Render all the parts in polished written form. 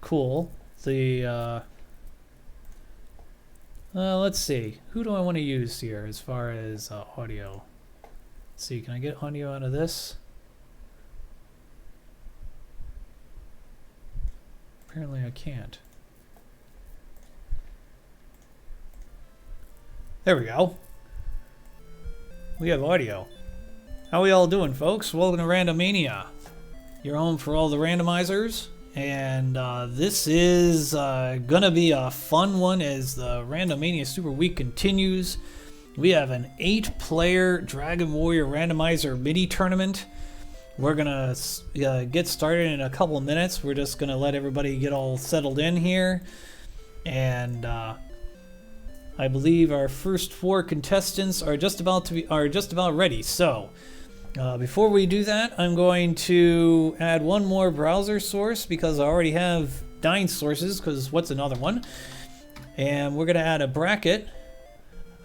cool. The let's see. Who do I want to use here as far as audio? Let's see, can I get audio out of this? Apparently I can't. There we go. We have audio. How we all doing, folks? Welcome to Randomania. Your home for all the randomizers. And this is gonna be a fun one as the Randomania Superweek continues. We have an 8-player Dragon Warrior Randomizer mini tournament. We're gonna get started in a couple of minutes. We're just gonna let everybody get all settled in here, and I believe our first 4 contestants are just about ready. So before we do that, I'm going to add one more browser source because I already have 9 sources. Because what's another one? And we're gonna add a bracket.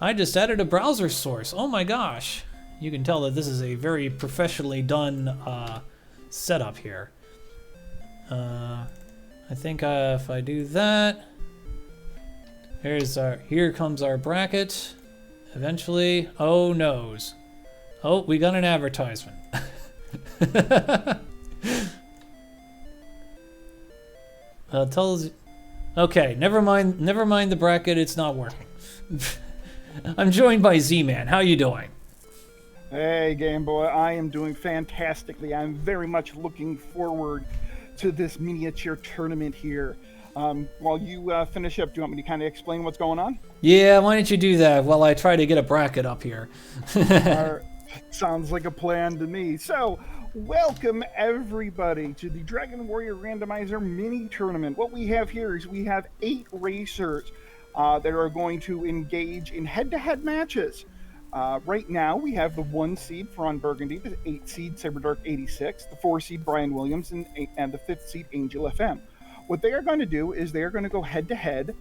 I just added a browser source. Oh my gosh! You can tell that this is a very professionally done setup here. I think if I do that, here comes our bracket. Eventually, oh noes. Oh, we got an advertisement. Tells. Okay, never mind the bracket. It's not working. I'm joined by Z-Man. How you doing? Hey, Game Boy, I am doing fantastically. I'm very much looking forward to this miniature tournament here. While you finish up, do you want me to kind of explain what's going on? Yeah, why don't you do that while I try to get a bracket up here? Sounds like a plan to me. So, welcome everybody to the Dragon Warrior Randomizer mini tournament. What we have here is we have 8 racers that are going to engage in head-to-head matches. Right now, we have the 1 seed Faron Burgundy, the 8 seed Cyberdark 86, the 4 seed Brian Williams, and the 5th seed Angel FM. What they are going to do is they are going to go head-to-head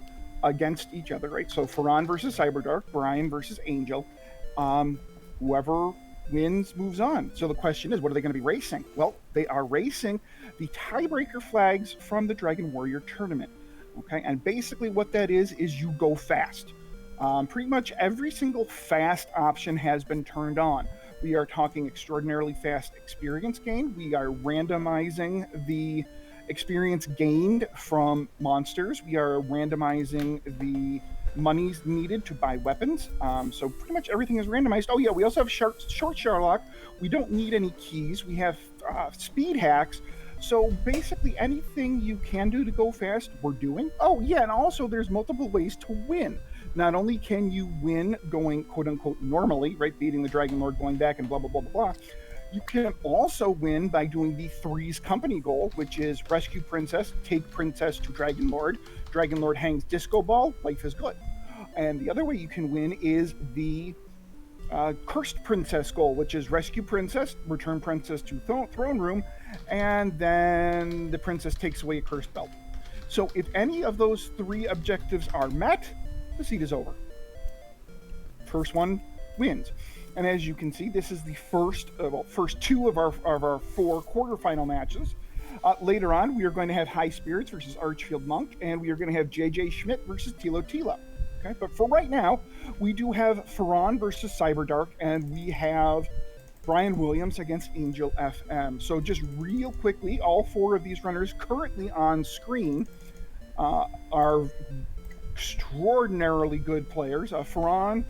against each other, right? So Faron versus Cyberdark, Brian versus Angel. Whoever wins moves on. So the question is, what are they going to be racing? Well, they are racing the tiebreaker flags from the Dragon Warrior tournament. Okay, and basically what that is you go fast. Pretty much every single fast option has been turned on. We are talking extraordinarily fast experience gain. We are randomizing the experience gained from monsters. We are randomizing the monies needed to buy weapons. So pretty much everything is randomized. Oh yeah, we also have short Sherlock. We don't need any keys. We have speed hacks. So basically anything you can do to go fast, we're doing. Oh yeah, and also there's multiple ways to win. Not only can you win going quote-unquote normally, right, beating the Dragon Lord, going back and blah, blah, blah, blah, blah. You can also win by doing the Threes Company goal, which is rescue Princess, take Princess to Dragon Lord. Dragon Lord hangs Disco Ball, life is good. And the other way you can win is the Cursed Princess goal, which is rescue Princess, return Princess to Throne Room, and then the Princess takes away a cursed belt. So if any of those 3 objectives are met, the seed is over. First one wins. And as you can see, this is the first 2 of our 4 quarterfinal matches. Later on, we are going to have High Spirits versus Archfield Monk, and we are going to have JJ Schmidt versus Tilo Tila. Okay, but for right now, we do have Faron versus Cyberdark, and we have Brian Williams against Angel FM. So just real quickly, all 4 of these runners currently on screen are extraordinarily good players. Faron,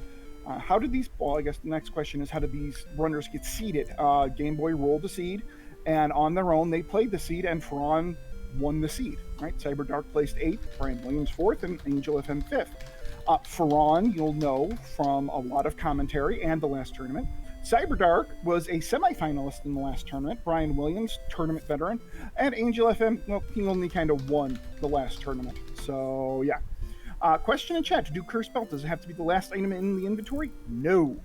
how did these, well, I guess the next question is, how did these runners get seeded? Game Boy rolled the seed, and on their own, they played the seed, and Faron won the seed, right? Cyberdark placed 8th, Brian Williams 4th, and Angel FM 5th. Faron, you'll know from a lot of commentary and the last tournament. Cyberdark was a semifinalist in the last tournament. Brian Williams, tournament veteran. And Angel FM, well, he only kind of won the last tournament. So, yeah. Question in chat, to do Cursed Belt, does it have to be the last item in the inventory? No.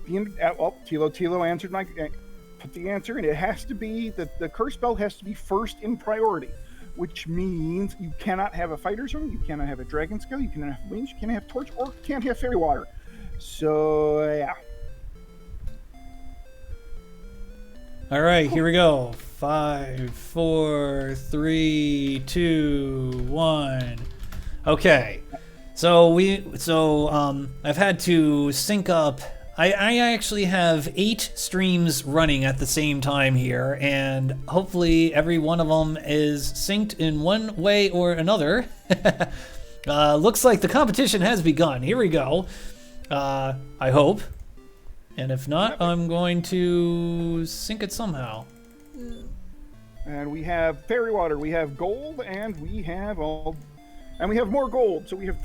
Tilo answered put the answer, and it has to be, the Cursed Belt has to be first in priority, which means you cannot have a Fighter's Ring, you cannot have a Dragon Scale, you cannot have Wings, you cannot have Torch, or you can't have Fairy Water. So, yeah. All right, here we go. 5, 4, 3, 2, 1. Okay. So I've had to sync up. I actually have 8 streams running at the same time here, and hopefully every one of them is synced in one way or another. Looks like the competition has begun. Here we go. I hope. And if not, I'm going to sync it somehow. And we have fairy water, we have gold, and we have and we have more gold. So we have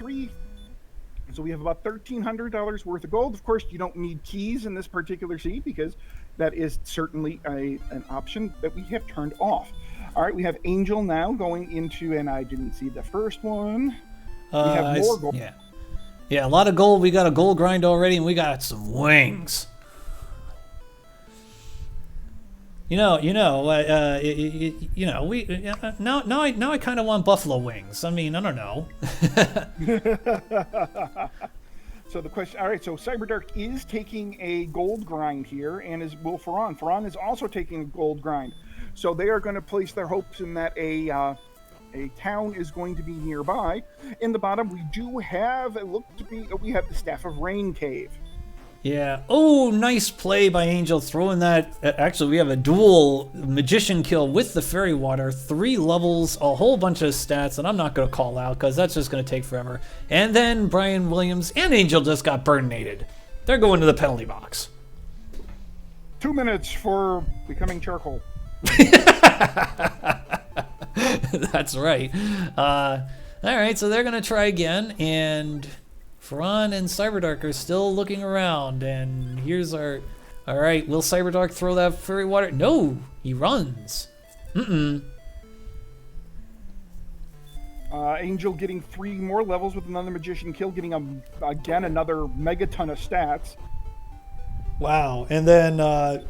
So we have about $1,300 worth of gold. Of course, you don't need keys in this particular seed because that is certainly an option that we have turned off. All right, we have Angel now going into, and I didn't see the first one. We have more gold. Yeah, a lot of gold. We got a gold grind already, and we got some wings. Now I kind of want buffalo wings. I mean, I don't know. So the question, all right, so Cyberdark is taking a gold grind here, and will Ferran. Ferran is also taking a gold grind. So they are going to place their hopes in that a town is going to be nearby. In the bottom, we do have, we have the Staff of Rain Cave. Yeah. Oh, nice play by Angel throwing that. Actually, we have a dual magician kill with the fairy water. 3 levels, a whole bunch of stats that I'm not going to call out because that's just going to take forever. And then Brian Williams and Angel just got burnated. They're going to the penalty box. 2 minutes for becoming charcoal. That's right. All right, so they're going to try again, and Ferran and Cyberdark are still looking around, and here's our... All right, will Cyberdark throw that fairy water? No, he runs. Angel getting 3 more levels with another magician kill, getting again another megaton of stats. Wow, and then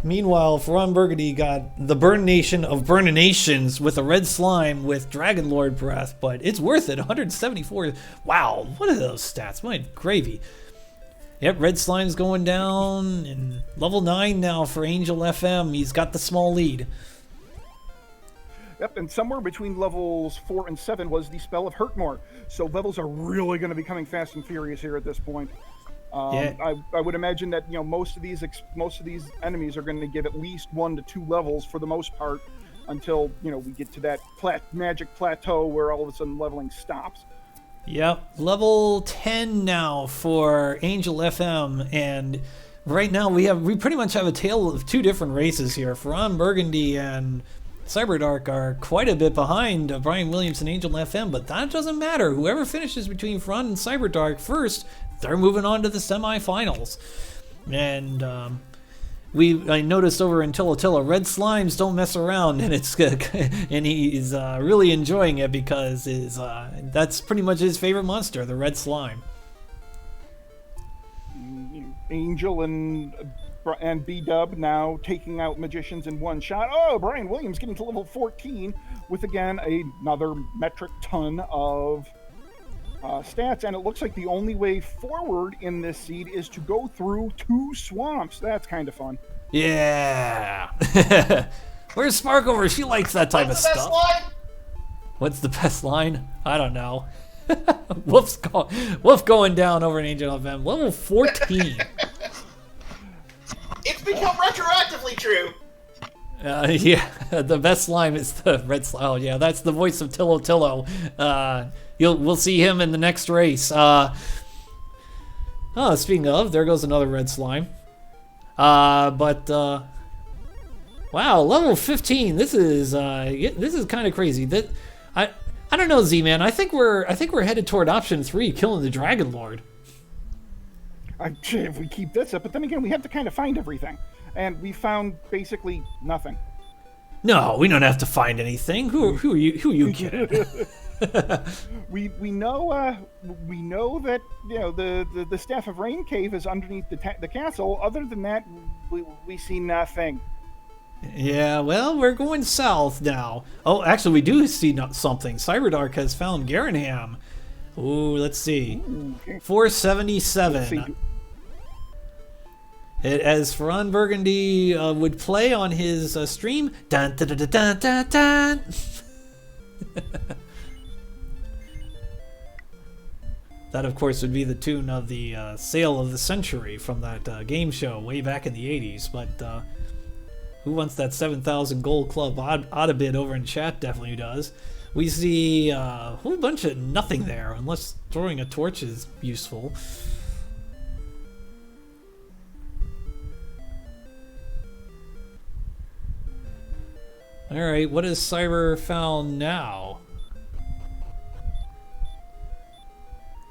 meanwhile, Ferran Burgundy got the Burn Nation of Burninations with a red slime with Dragon Lord breath, but it's worth it. 174. Wow, what are those stats? My gravy. Yep, red slime's going down, and level 9 now for Angel FM. He's got the small lead. Yep, and somewhere between levels 4 and 7 was the spell of Hurtmore. So levels are really going to be coming fast and furious here at this point. I would imagine that most of these enemies are going to give at least 1 to 2 levels for the most part until we get to that magic plateau where all of a sudden leveling stops. Yep, level 10 now for Angel FM, and right now we pretty much have a tale of 2 different races here. Ferran Burgundy and Cyberdark are quite a bit behind Brian Williams and Angel FM, but that doesn't matter. Whoever finishes between Ferran and Cyberdark first, they're moving on to the semifinals. And I noticed over in Tilla red slimes don't mess around, and and he's really enjoying it because that's pretty much his favorite monster, the red slime. Angel and B-Dub now taking out magicians in one shot. Oh, Brian Williams getting to level 14 with, again, another metric ton of stats. And it looks like the only way forward in this seed is to go through 2 swamps. That's kind of fun. Yeah. Where's Sparkover? She likes that type of stuff. What's the best line? I don't know. Wolf going down over in Angel FM. Level 14. It's become retroactively true. Yeah, the best slime is the red slime. Oh yeah, that's the voice of Tillo. We'll see him in the next race. Speaking of, there goes another red slime. Wow, level 15. This is kind of crazy. I don't know, Z-Man. I think we're headed toward option 3, killing the Dragon Lord. If we keep this up, but then again, we have to kind of find everything, and we found basically nothing. No, we don't have to find anything. Who are you kidding? we know that the Staff of Rain Cave is underneath the castle. Other than that, we see nothing. Yeah, well, we're going south now. Oh, actually, we do see something. Cyberdark has found Garanham. Ooh, let's see. 477. As Ferran Burgundy would play on his stream, dun dun dun dun dun dun. Dun. That, of course, would be the tune of the Sale of the Century from that game show way back in the 80s. But who wants that 7,000 gold club? Oddabit over in chat definitely does. We see a whole bunch of nothing there, unless throwing a torch is useful. Alright, what has Cyber found now?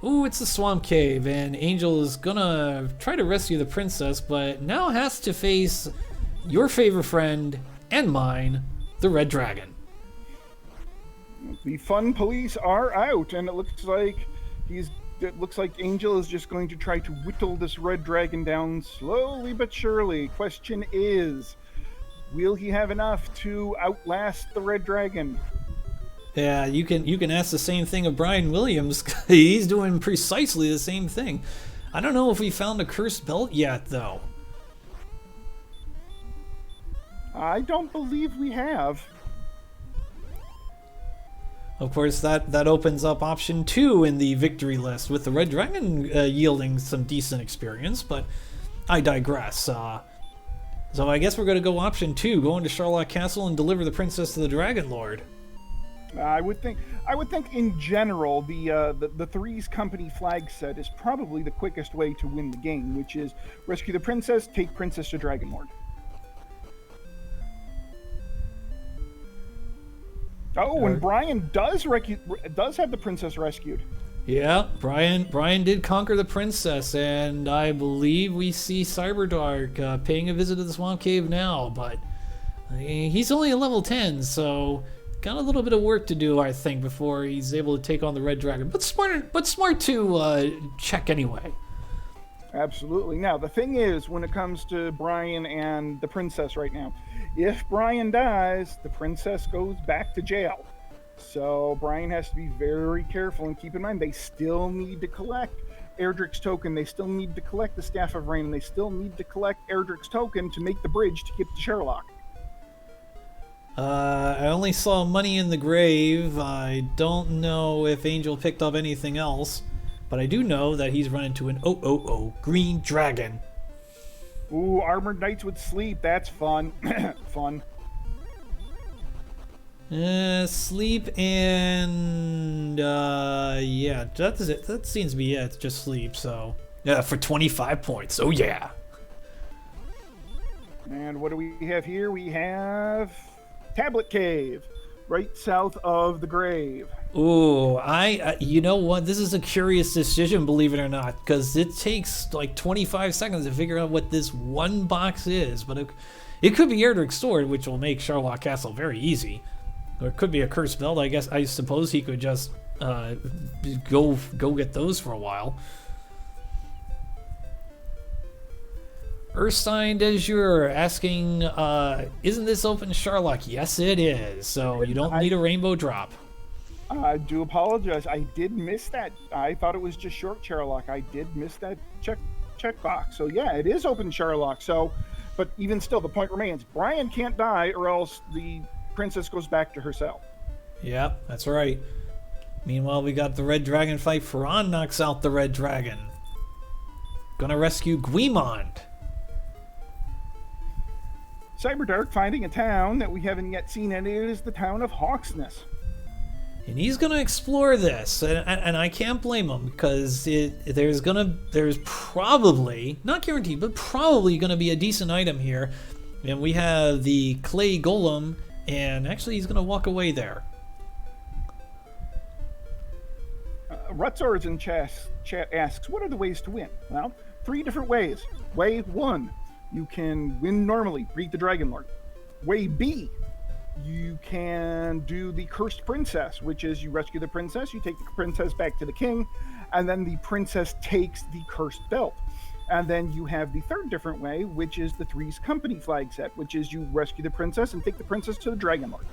Ooh, it's the Swamp Cave, and Angel is gonna try to rescue the princess, but now has to face your favorite friend and mine, the Red Dragon. The fun police are out, and it looks like Angel is just going to try to whittle this Red Dragon down slowly but surely. Question is, will he have enough to outlast the Red Dragon? Yeah, you can ask the same thing of Brian Williams. He's doing precisely the same thing. I don't know if we found a cursed belt yet, though. I don't believe we have. Of course, that opens up option 2 in the victory list, with the Red Dragon yielding some decent experience, but I digress. So I guess we're going to go option 2, go into Sherlock Castle and deliver the princess to the Dragon Lord. I would think in general the Threes Company flag set is probably the quickest way to win the game, which is rescue the princess, take princess to Dragon Lord. Oh, and Brian does have the princess rescued. Yeah, Brian did conquer the princess, and I believe we see Cyberdark paying a visit to the Swamp Cave now, but he's only a level 10, so got a little bit of work to do, I think, before he's able to take on the Red Dragon. But smart to check anyway. Absolutely. Now, the thing is, when it comes to Brian and the princess right now, if Brian dies, the princess goes back to jail. So Brian has to be very careful, and keep in mind, they still need to collect Erdrick's token, they still need to collect the Staff of Rain, and they still need to collect Erdrick's token to make the bridge to get to Sherlock. I only saw money in the grave. I don't know if Angel picked up anything else, but I do know that he's run into an green dragon. Ooh, Armored Knights with sleep. That's fun. Fun. Sleep and yeah, that's it. That seems to be it. It's just sleep. So yeah, for 25 points. Oh yeah. And what do we have here? We have Tablet Cave, right south of the grave. Ooh, you know what? This is a curious decision, believe it or not, because it takes like 25 seconds to figure out what this one box is. But it could be Erdrick's sword, which will make Sherlock Castle very easy. Or it could be a cursed belt. I suppose he could just go get those for a while. Earthsign Desure asking, isn't this open Sherlock? Yes, it is. So you don't need a rainbow drop. I do apologize. I did miss that. I thought it was just short Sherlock. I did miss that check box. So yeah, it is open Sherlock. So, but even still, the point remains: Brian can't die, or else the princess goes back to her cell. Yep, that's right. Meanwhile, we got the Red Dragon fight. Ferran knocks out the Red Dragon. Gonna rescue Guimond. Cyberdark finding a town that we haven't yet seen, and it is the town of Hawksness. And he's gonna explore this, and I can't blame him, because there's probably, not guaranteed, but probably gonna be a decent item here. And we have the clay golem, and actually he's gonna walk away there. Rutzor's in chat asks, what are the ways to win? Well, 3 different ways. Way 1, you can win normally, greet the Dragon Lord. Way B, you can do the Cursed Princess, which is you rescue the princess, you take the princess back to the king, and then the princess takes the Cursed Belt. And then you have the third different way, which is the Threes Company flag set, which is you rescue the princess and take the princess to the Dragon Lord.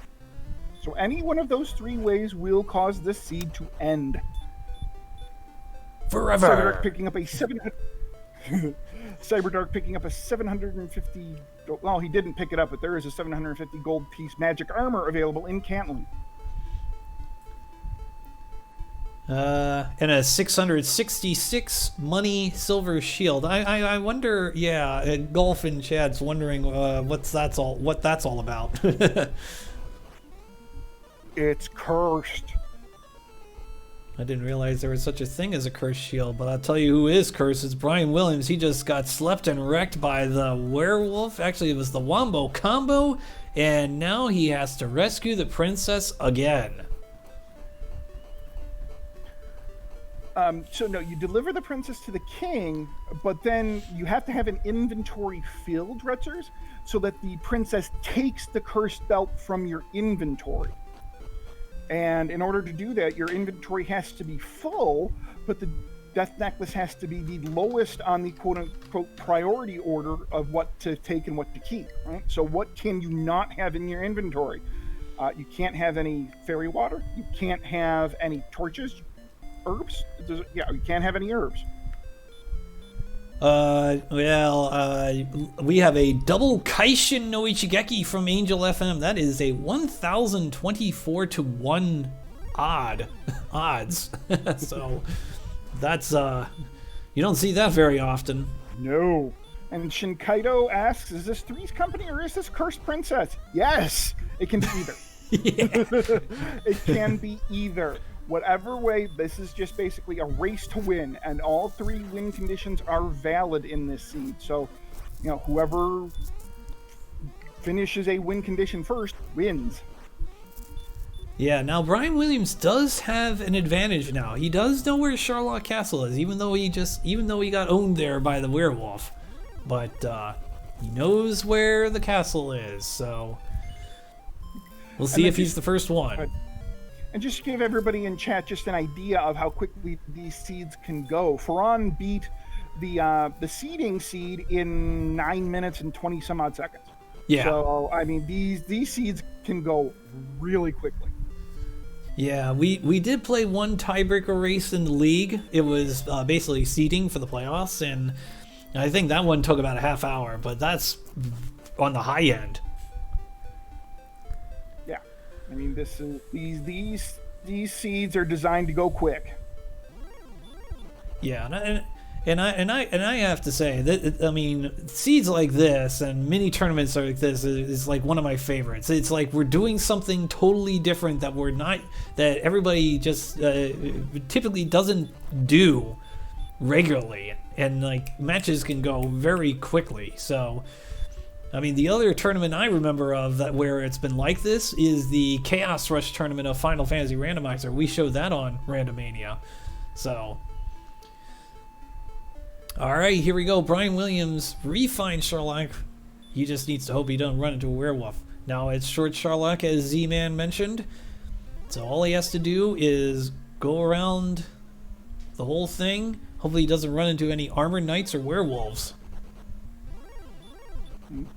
So any one of those 3 ways will cause this seed to end. Forever. Picking up a 700 Cyberdark picking up a 750. Well, he didn't pick it up, but there is a 750 gold piece magic armor available in Cantland. And a 666 money silver shield. I wonder. Yeah, Golf in chat's wondering what that's all about. It's cursed. I didn't realize there was such a thing as a cursed shield, but I'll tell you who is cursed. It's Brian Williams. He just got slept and wrecked by the werewolf. Actually, it was the Wombo combo, and now he has to rescue the princess again. So no, you deliver the princess to the king, but then you have to have an inventory filled, Retzers, so that the princess takes the cursed belt from your inventory. And in order to do that, your inventory has to be full, but the death necklace has to be the lowest on the quote-unquote priority order of what to take and what to keep, right? So what can you not have in your inventory? You can't have any fairy water. You can't have any torches. Herbs? Yeah, you can't have any herbs. We have a double Kaishin no Ichigeki from Angel FM. That is a 1,024 to 1 odds. So that's you don't see that very often. No. And Shinkaido asks, is this Three's Company or is this Cursed Princess? Yes, it can be either. It can be either. Whatever way, this is just basically a race to win, and all 3 win conditions are valid in this seed. So, whoever finishes a win condition first wins. Yeah, now Brian Williams does have an advantage now. He does know where Charlotte Castle is, even though he got owned there by the werewolf. But he knows where the castle is, so we'll see if he's the first one. And just to give everybody in chat just an idea of how quickly these seeds can go. Faran beat the seeding seed in 9 minutes and 20 some odd seconds. Yeah. So I mean these seeds can go really quickly. Yeah, we did play one tiebreaker race in the league. It was basically seeding for the playoffs, and I think that one took about a half hour, but that's on the high end. I mean, these seeds are designed to go quick. Yeah, and I have to say that, I mean, seeds like this and mini tournaments like this is like one of my favorites. It's like we're doing something totally different that everybody just typically doesn't do regularly, and like matches can go very quickly. So I mean, the other tournament I remember of that where it's been like this is the Chaos Rush tournament of Final Fantasy Randomizer. We showed that on Randomania. So, all right, here we go. Brian Williams refined Sherlock. He just needs to hope he doesn't run into a werewolf. Now, it's short Sherlock, as Z-Man mentioned. So all he has to do is go around the whole thing. Hopefully he doesn't run into any armored knights or werewolves.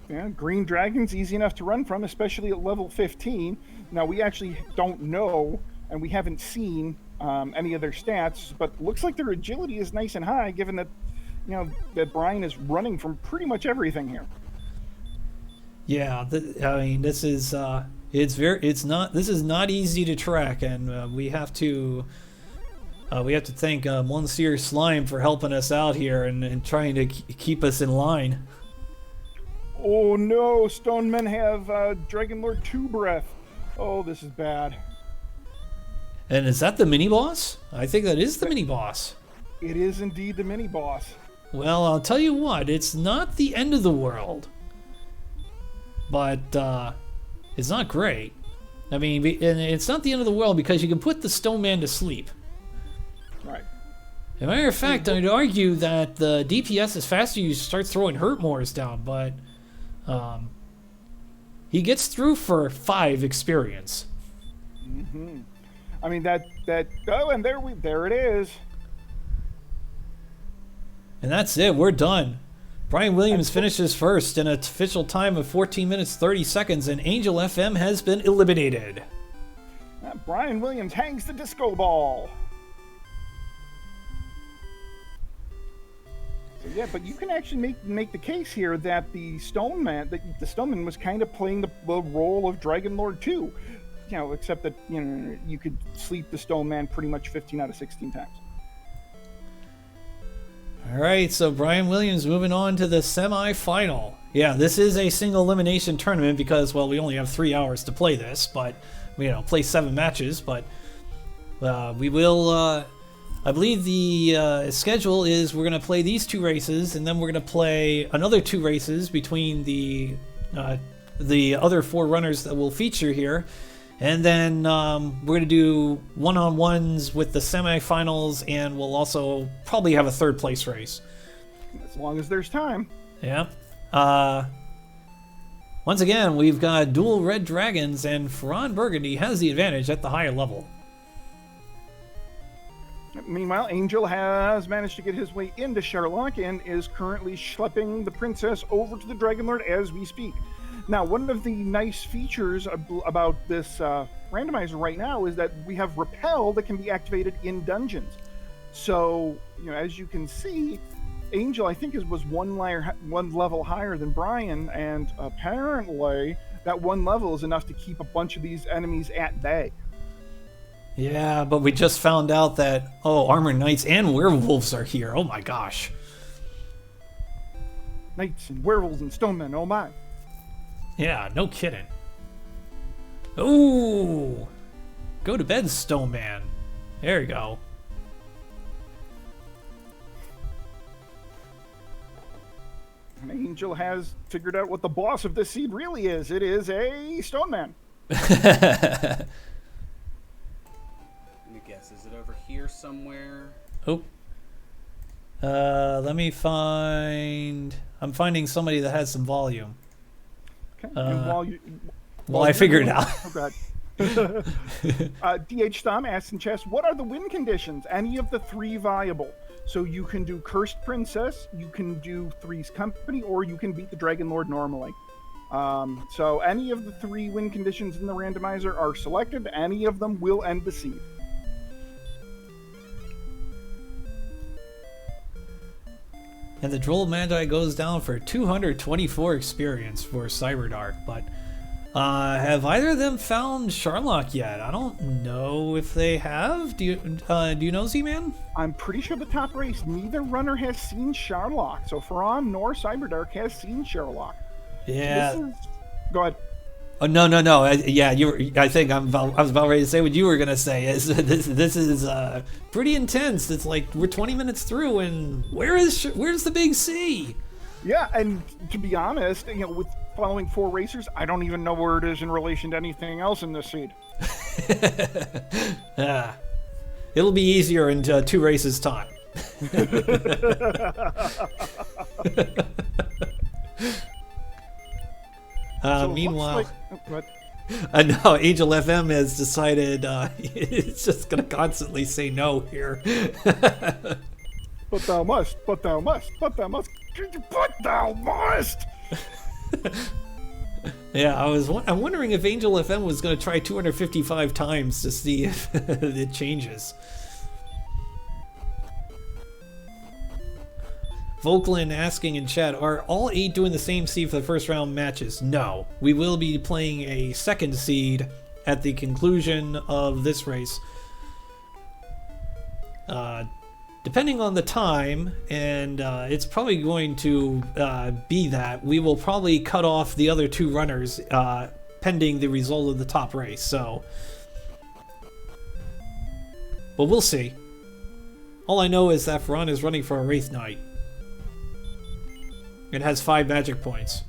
Yeah, green dragon's easy enough to run from, especially at level 15. Now, we actually don't know, and we haven't seen any of their stats, but looks like their agility is nice and high, given that, that Brian is running from pretty much everything here. Yeah, I mean, this is this is not easy to track, and we have to thank Monsieur Slime for helping us out here and trying to keep us in line. Oh no, Stone Men have Dragon Lord 2 breath. Oh, this is bad. And is that the mini boss? I think that is the mini boss. It is indeed the mini boss. Well, I'll tell you what, it's not the end of the world. But it's not great. I mean, and it's not the end of the world because you can put the Stone Man to sleep. Right. As a matter of fact, I'd argue that the DPS is faster you start throwing Hurtmores down, but he gets through for 5 experience. Mm-hmm. I mean that and there it is. And that's it. We're done. Brian Williams finishes first in an official time of 14 minutes 30 seconds, and Angel FM has been eliminated. Brian Williams hangs the disco ball. So Yeah, but you can actually make the case here that the Stoneman was kind of playing the role of Dragon Lord too. Except that you could sleep the Stoneman pretty much 15 out of 16 times. All right, so Brian Williams moving on to the semi-final. Yeah, this is a single elimination tournament because, well, we only have 3 hours to play this, but play 7 matches. But we will. I believe the schedule is we're going to play these 2 races, and then we're going to play another 2 races between the other 4 runners that we'll feature here. And then we're going to do one-on-ones with the semifinals, and we'll also probably have a 3rd place race. As long as there's time. Yeah. Once again, we've got dual red dragons, and Ferran Burgundy has the advantage at the higher level. Meanwhile, Angel has managed to get his way into Sherlock and is currently schlepping the princess over to the Dragon Lord as we speak. Now, one of the nice features about this randomizer right now is that we have Repel that can be activated in dungeons. So, as you can see, Angel, I think, was one level higher than Brian, and apparently that 1 level is enough to keep a bunch of these enemies at bay. Yeah, but we just found out that, Armored Knights and Werewolves are here. Oh my gosh. Knights and Werewolves and Stonemen, oh my. Yeah, no kidding. Ooh! Go to bed, Stoneman. There you go. And Angel has figured out what the boss of this seed really is. It is a Stoneman. Let me guess. Is it over here somewhere? Oh. Let me find... I'm finding somebody that has some volume. Okay. And while I figure it out. Oh, God. DH Thumb asks in chess, what are the win conditions? Any of the 3 viable. So you can do Cursed Princess, you can do Three's Company, or you can beat the Dragon Lord normally. So any of the 3 win conditions in the randomizer are selected. Any of them will end the seed. And the Droll Magi goes down for 224 experience for Cyberdark, but have either of them found Sherlock yet? I don't know if they have. Do you know, Z-Man? I'm pretty sure the top race, neither runner has seen Sherlock. So Ferran nor Cyberdark has seen Sherlock. Yeah. Go ahead. Oh no! I think I was about ready to say what you were gonna say. Is this is pretty intense. It's like we're 20 minutes through, and where's the big C? Yeah, and to be honest, with following 4 racers, I don't even know where it is in relation to anything else in this seed. It'll be easier in 2 races time. Meanwhile, I know Angel FM has decided it's just going to constantly say no here. But thou must, but thou must, but thou must, but thou must! Yeah, I'm wondering if Angel FM was going to try 255 times to see if it changes. Volklin asking in chat, are all 8 doing the same seed for the first round matches? No. We will be playing a 2nd seed at the conclusion of this race. Depending on the time, and it's probably going to be that, we will probably cut off the other 2 runners pending the result of the top race. So, but we'll see. All I know is that Ferran is running for a Wraith Knight. It has 5 magic points.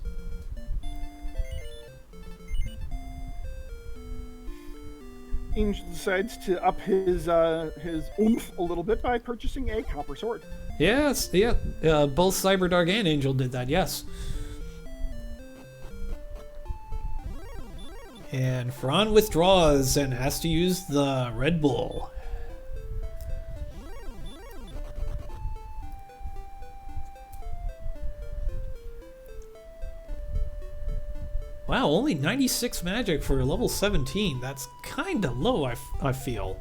Angel decides to up his oomph a little bit by purchasing a copper sword. Yes, yeah. Both Cyberdark and Angel did that, yes. And Ferran withdraws and has to use the Red Bull. Wow, only 96 magic for level 17. That's kind of low, I feel.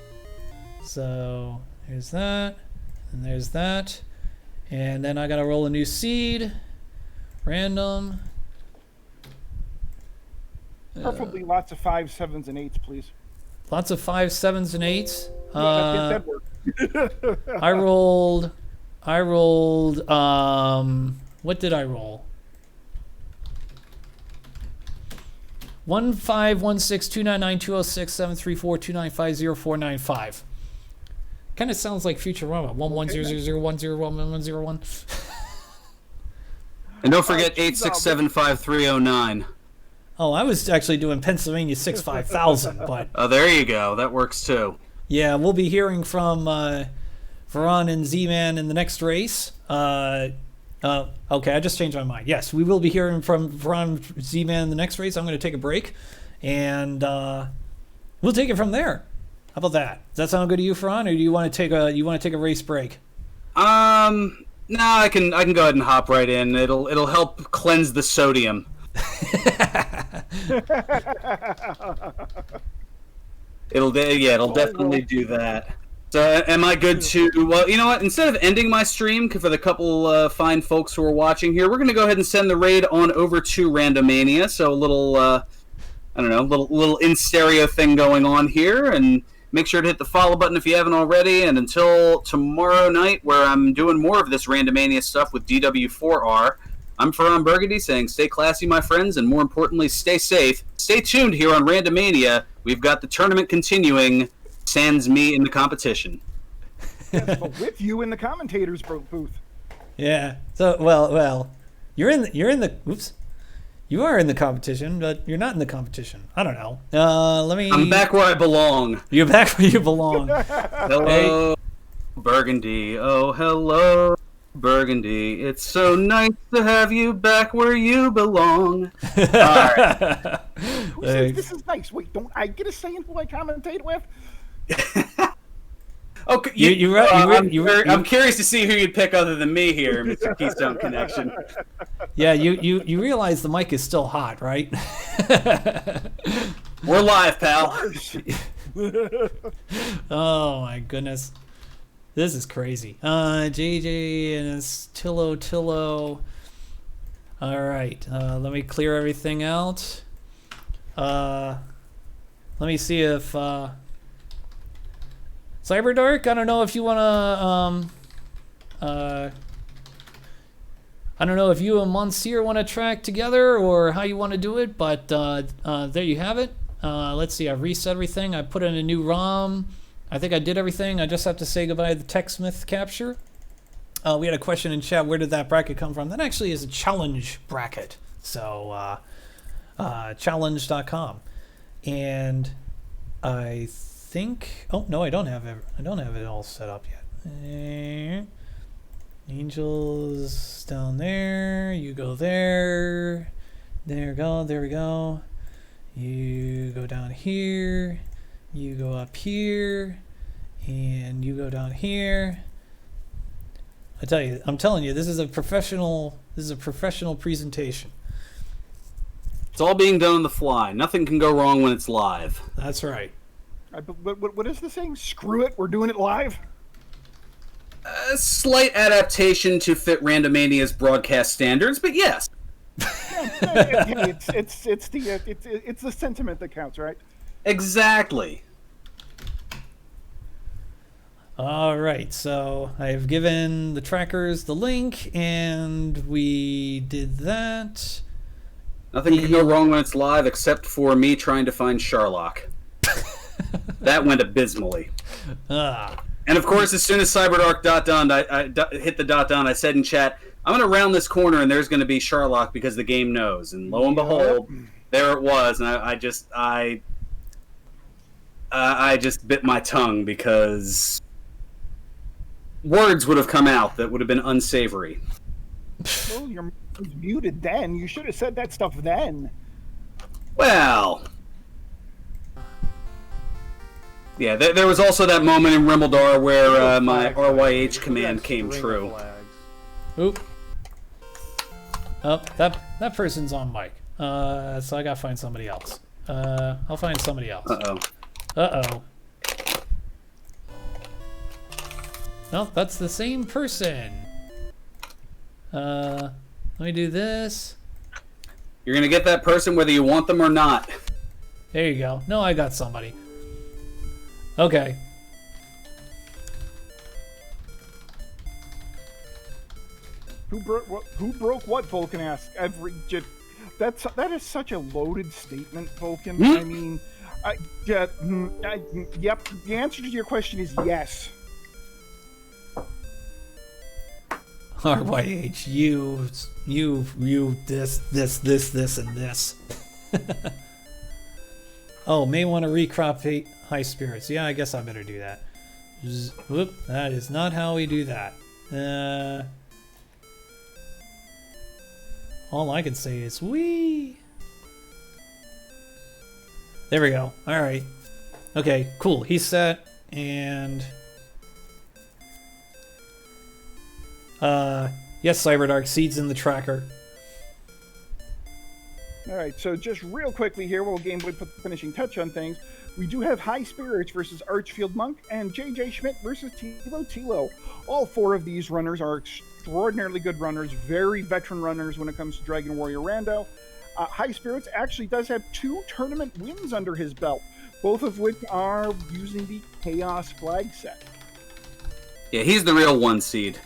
So there's that, and there's that. And then I gotta roll a new seed. Random. Preferably lots of 5s, 7s, and 8s, please. Lots of 5s, 7s, and 8s. That worked. I rolled, what did I roll? 1 5 1 6 2 9 9 2 0 6 7 3 4 2 9 5 0 4 9 5. Kind of sounds like Futurama. 1 1 0 0 0 1 0 1 1 1 0 1. And don't forget 8675309. Oh, I was actually doing Pennsylvania 65000, but Oh, there you go. That works too. yeah, we'll be hearing from Varan and Z-Man in the next race. Okay, I just changed my mind. Yes, we will be hearing from Varan Z-Man in the next race. I'm going to take a break, and we'll take it from there. How about that? Does that sound good to you, Varan, or do you want to take a race break? No, I can go ahead and hop right in. It'll help cleanse the sodium. It'll definitely do that. So am I good to? Well, you know what? Instead of ending my stream for the couple fine folks who are watching here, we're going to go ahead and send the raid on over to Randomania. So a little, I don't know, little in stereo thing going on here, and make sure to hit the follow button if you haven't already. And until tomorrow night, where I'm doing more of this Randomania stuff with DW4R, I'm Ferran Burgundy saying stay classy, my friends, and more importantly, stay safe. Stay tuned here on Randomania. We've got the tournament continuing. Sans me in the competition. Yes, but with you in the commentators booth. Yeah. So well, you are in the competition, but you're not in the competition. I don't know. I'm back where I belong. You're back where you belong. Hello, Burgundy. Oh, hello, Burgundy. It's so nice to have you back where you belong. All right. Who says this is nice? Wait, don't I get a say in who I commentate with? Okay, I'm curious to see who you'd pick other than me here, Mr. Keystone Connection. Yeah, you realize the mic is still hot, right? We're live, pal. Oh my goodness, this is crazy. JJ and it's Tillo. All right, let me clear everything out. Let me see if Cyberdark, I don't know if you want to, I don't know if you and Monsieur want to track together or how you want to do it, but there you have it. Let's see, I've reset everything. I put in a new ROM. I think I did everything. I just have to say goodbye to the TechSmith capture. We had a question in chat, where did that bracket come from? That actually is a challenge bracket. So, challenge.com. And I think, oh no, I don't have it all set up yet. Angels down there, you go there, there we go, you go down here, you go up here, and you go down here. I'm telling you, this is a professional presentation. It's all being done on the fly. Nothing can go wrong when it's live. That's right. What is the saying? Screw it, we're doing it live. A slight adaptation to fit Randomania's broadcast standards, but yes. It's the sentiment that counts, right? Exactly. All right, so I've given the trackers the link, and we did that. Nothing can go wrong when it's live, except for me trying to find Sherlock. That went abysmally. And of course, as soon as Cyberdark hit the dot down, I said in chat, I'm going to round this corner and there's going to be Sherlock because the game knows. And lo and behold, there it was. And I just bit my tongue because words would have come out that would have been unsavory. Well, you're muted then. You should have said that stuff then. Well... Yeah, there was also that moment in Rimeldar where my RYH command came true. Oop. Oh, that person's on mic. So I gotta find somebody else. I'll find somebody else. Uh-oh. Uh-oh. No, that's the same person. Let me do this. You're gonna get that person whether you want them or not. There you go. No, I got somebody. Okay. Who broke what? Vulcan asks. That is such a loaded statement, Vulcan. I mean, yep. The answer to your question is yes. RYH, you, this, and this. Oh, may want to recrop high spirits. Yeah, I guess I better do that. Whoop, that is not how we do that. All I can say is wee. There we go. All right. Okay, cool. He's set, and yes, Cyberdark seeds in the tracker. All right, so just real quickly here, we'll Game Boy put the finishing touch on things. We do have High Spirits versus Archfield Monk and JJ Schmidt versus Tilo. All four of these runners are extraordinarily good runners, very veteran runners when it comes to Dragon Warrior Rando. High Spirits actually does have 2 tournament wins under his belt, both of which are using the Chaos flag set. Yeah, he's the real 1 seed.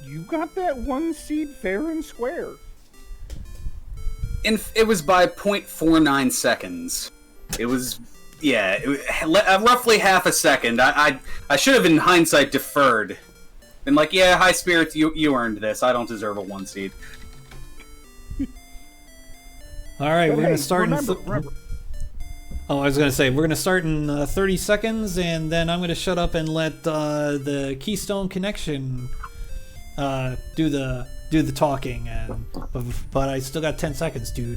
You got that 1 seed fair and square. It was by 0.49 seconds. It was, yeah, roughly half a second. I should have, in hindsight, deferred. Been like, yeah, High Spirits, you earned this. I don't deserve a 1 seed. All right, But we're hey, gonna start remember. Oh, I was gonna say we're gonna start in 30 seconds, and then I'm gonna shut up and let the Keystone Connection do the talking, and but I still got 10 seconds. Do.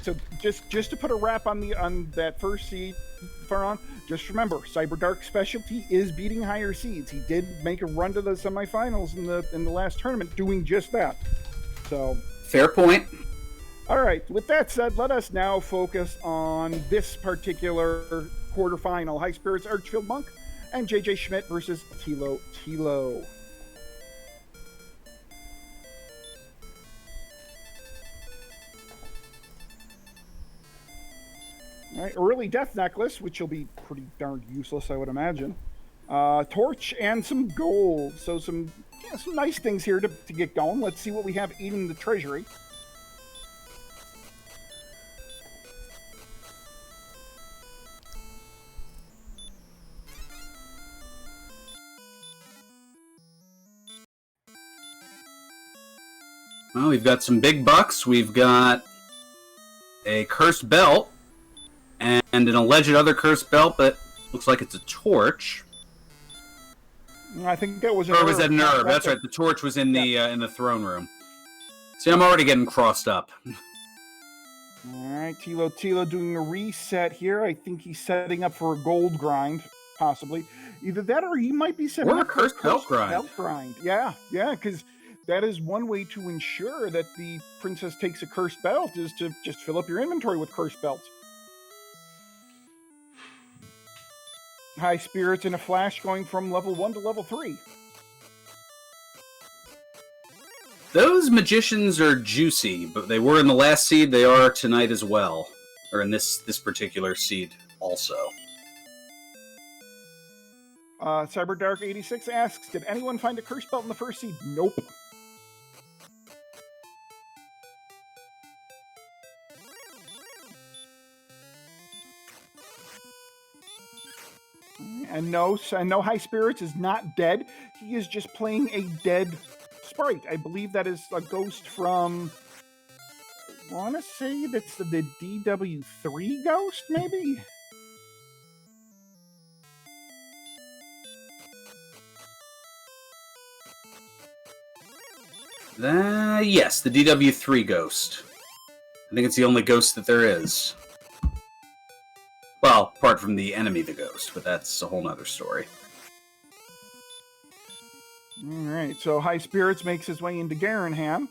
So just to put a wrap on that first seed, Faron, just remember, Cyberdark's specialty is beating higher seeds. He did make a run to the semifinals in the last tournament, doing just that. So Fair point. all right. With that said, let us now focus on this particular quarterfinal: High Spirits Archfield Monk and JJ Schmidt versus Tilo. All right, early Death Necklace, which will be pretty darn useless, I would imagine. Torch and some gold. So some nice things here to get going. Let's see what we have eating the treasury. Well, we've got some big bucks. We've got a cursed belt and an alleged other cursed belt, but looks like it's a torch. I think that was an Or was that an herb. herb? That's right. The torch was in the throne room. See, I'm already getting crossed up. All right, Tilo doing a reset here. I think he's setting up for a gold grind, possibly. Either that or he might be setting Or a up for cursed belt grind. Belt grind. Yeah, because that is one way to ensure that the princess takes a cursed belt, is to just fill up your inventory with cursed belts. High Spirits in a flash going from level 1 to level 3. Those magicians are juicy, but they were in the last seed. They are tonight as well, or in this particular seed also. CyberDark86 asks, did anyone find a cursed belt in the first seed? Nope. And no, High Spirits is not dead. He is just playing a dead sprite. I believe that is a ghost from, I want to say that's the DW3 ghost, maybe? Yes, the DW3 ghost. I think it's the only ghost that there is. Well, apart from the enemy, the ghost, but that's a whole nother story. All right, so High Spirits makes his way into Garenham.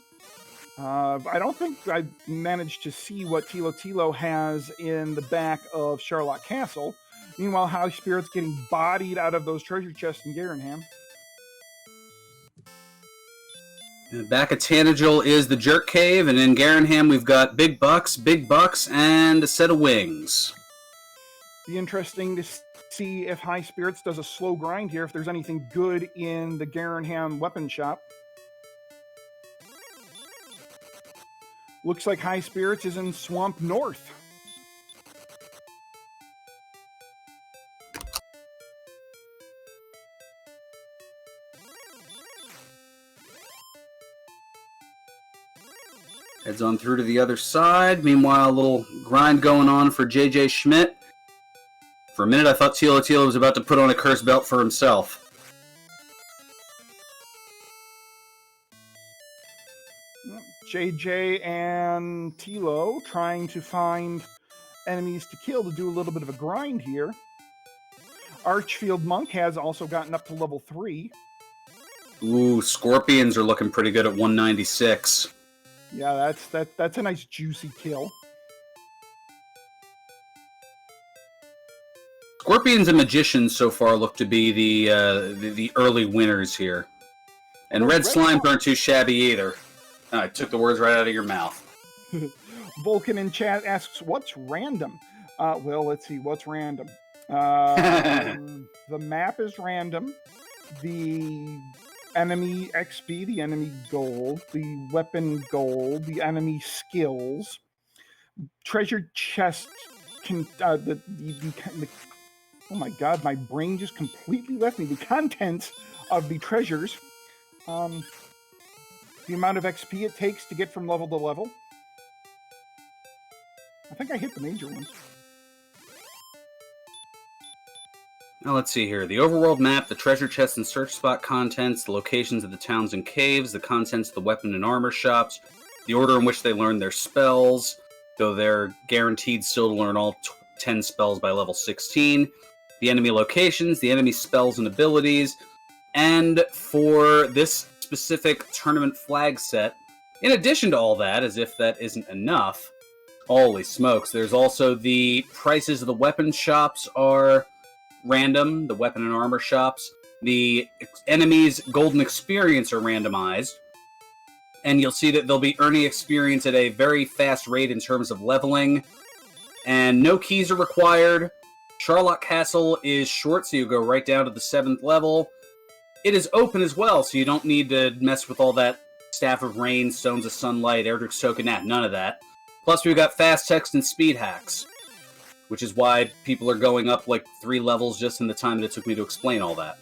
I don't think I managed to see what Tilo has in the back of Charlotte Castle. Meanwhile, High Spirit's getting bodied out of those treasure chests in Garenham. Back at Tanagel is the Jerk Cave, and in Garenham we've got Big Bucks, and a set of wings. Be interesting to see if High Spirits does a slow grind here, if there's anything good in the Garenham weapon shop. Looks like High Spirits is in Swamp North. Heads on through to the other side. Meanwhile, a little grind going on for JJ Schmidt. For a minute, I thought Tilo was about to put on a curse belt for himself. JJ and Tilo trying to find enemies to kill to do a little bit of a grind here. Archfield Monk has also gotten up to level 3. Ooh, Scorpions are looking pretty good at 196. Yeah, that's a nice juicy kill. Scorpions and Magicians so far look to be the early winners here. And Red Slimes aren't too shabby either. I took the words right out of your mouth. Vulcan in chat asks, what's random? Well, let's see, what's random? The map is random. The enemy XP, the enemy gold, the weapon gold, the enemy skills, treasure chest, oh my god, my brain just completely left me. The contents of the treasures, the amount of XP it takes to get from level to level. I think I hit the major ones. Now let's see here. The overworld map, the treasure chest and search spot contents, the locations of the towns and caves, the contents of the weapon and armor shops, the order in which they learn their spells, though they're guaranteed still to learn all 10 spells by level 16, the enemy locations, the enemy spells and abilities, and for this specific tournament flag set, in addition to all that, as if that isn't enough, holy smokes, there's also the prices of the weapon shops are random, the weapon and armor shops. The enemies' golden experience are randomized. And you'll see that they'll be earning experience at a very fast rate in terms of leveling. And no keys are required. Charlotte Castle is short, so you go right down to the 7th level. It is open as well, so you don't need to mess with all that Staff of Rain, Stones of Sunlight, Erdrick's Token, none of that. Plus, we've got fast text and speed hacks, which is why people are going up like 3 levels just in the time that it took me to explain all that.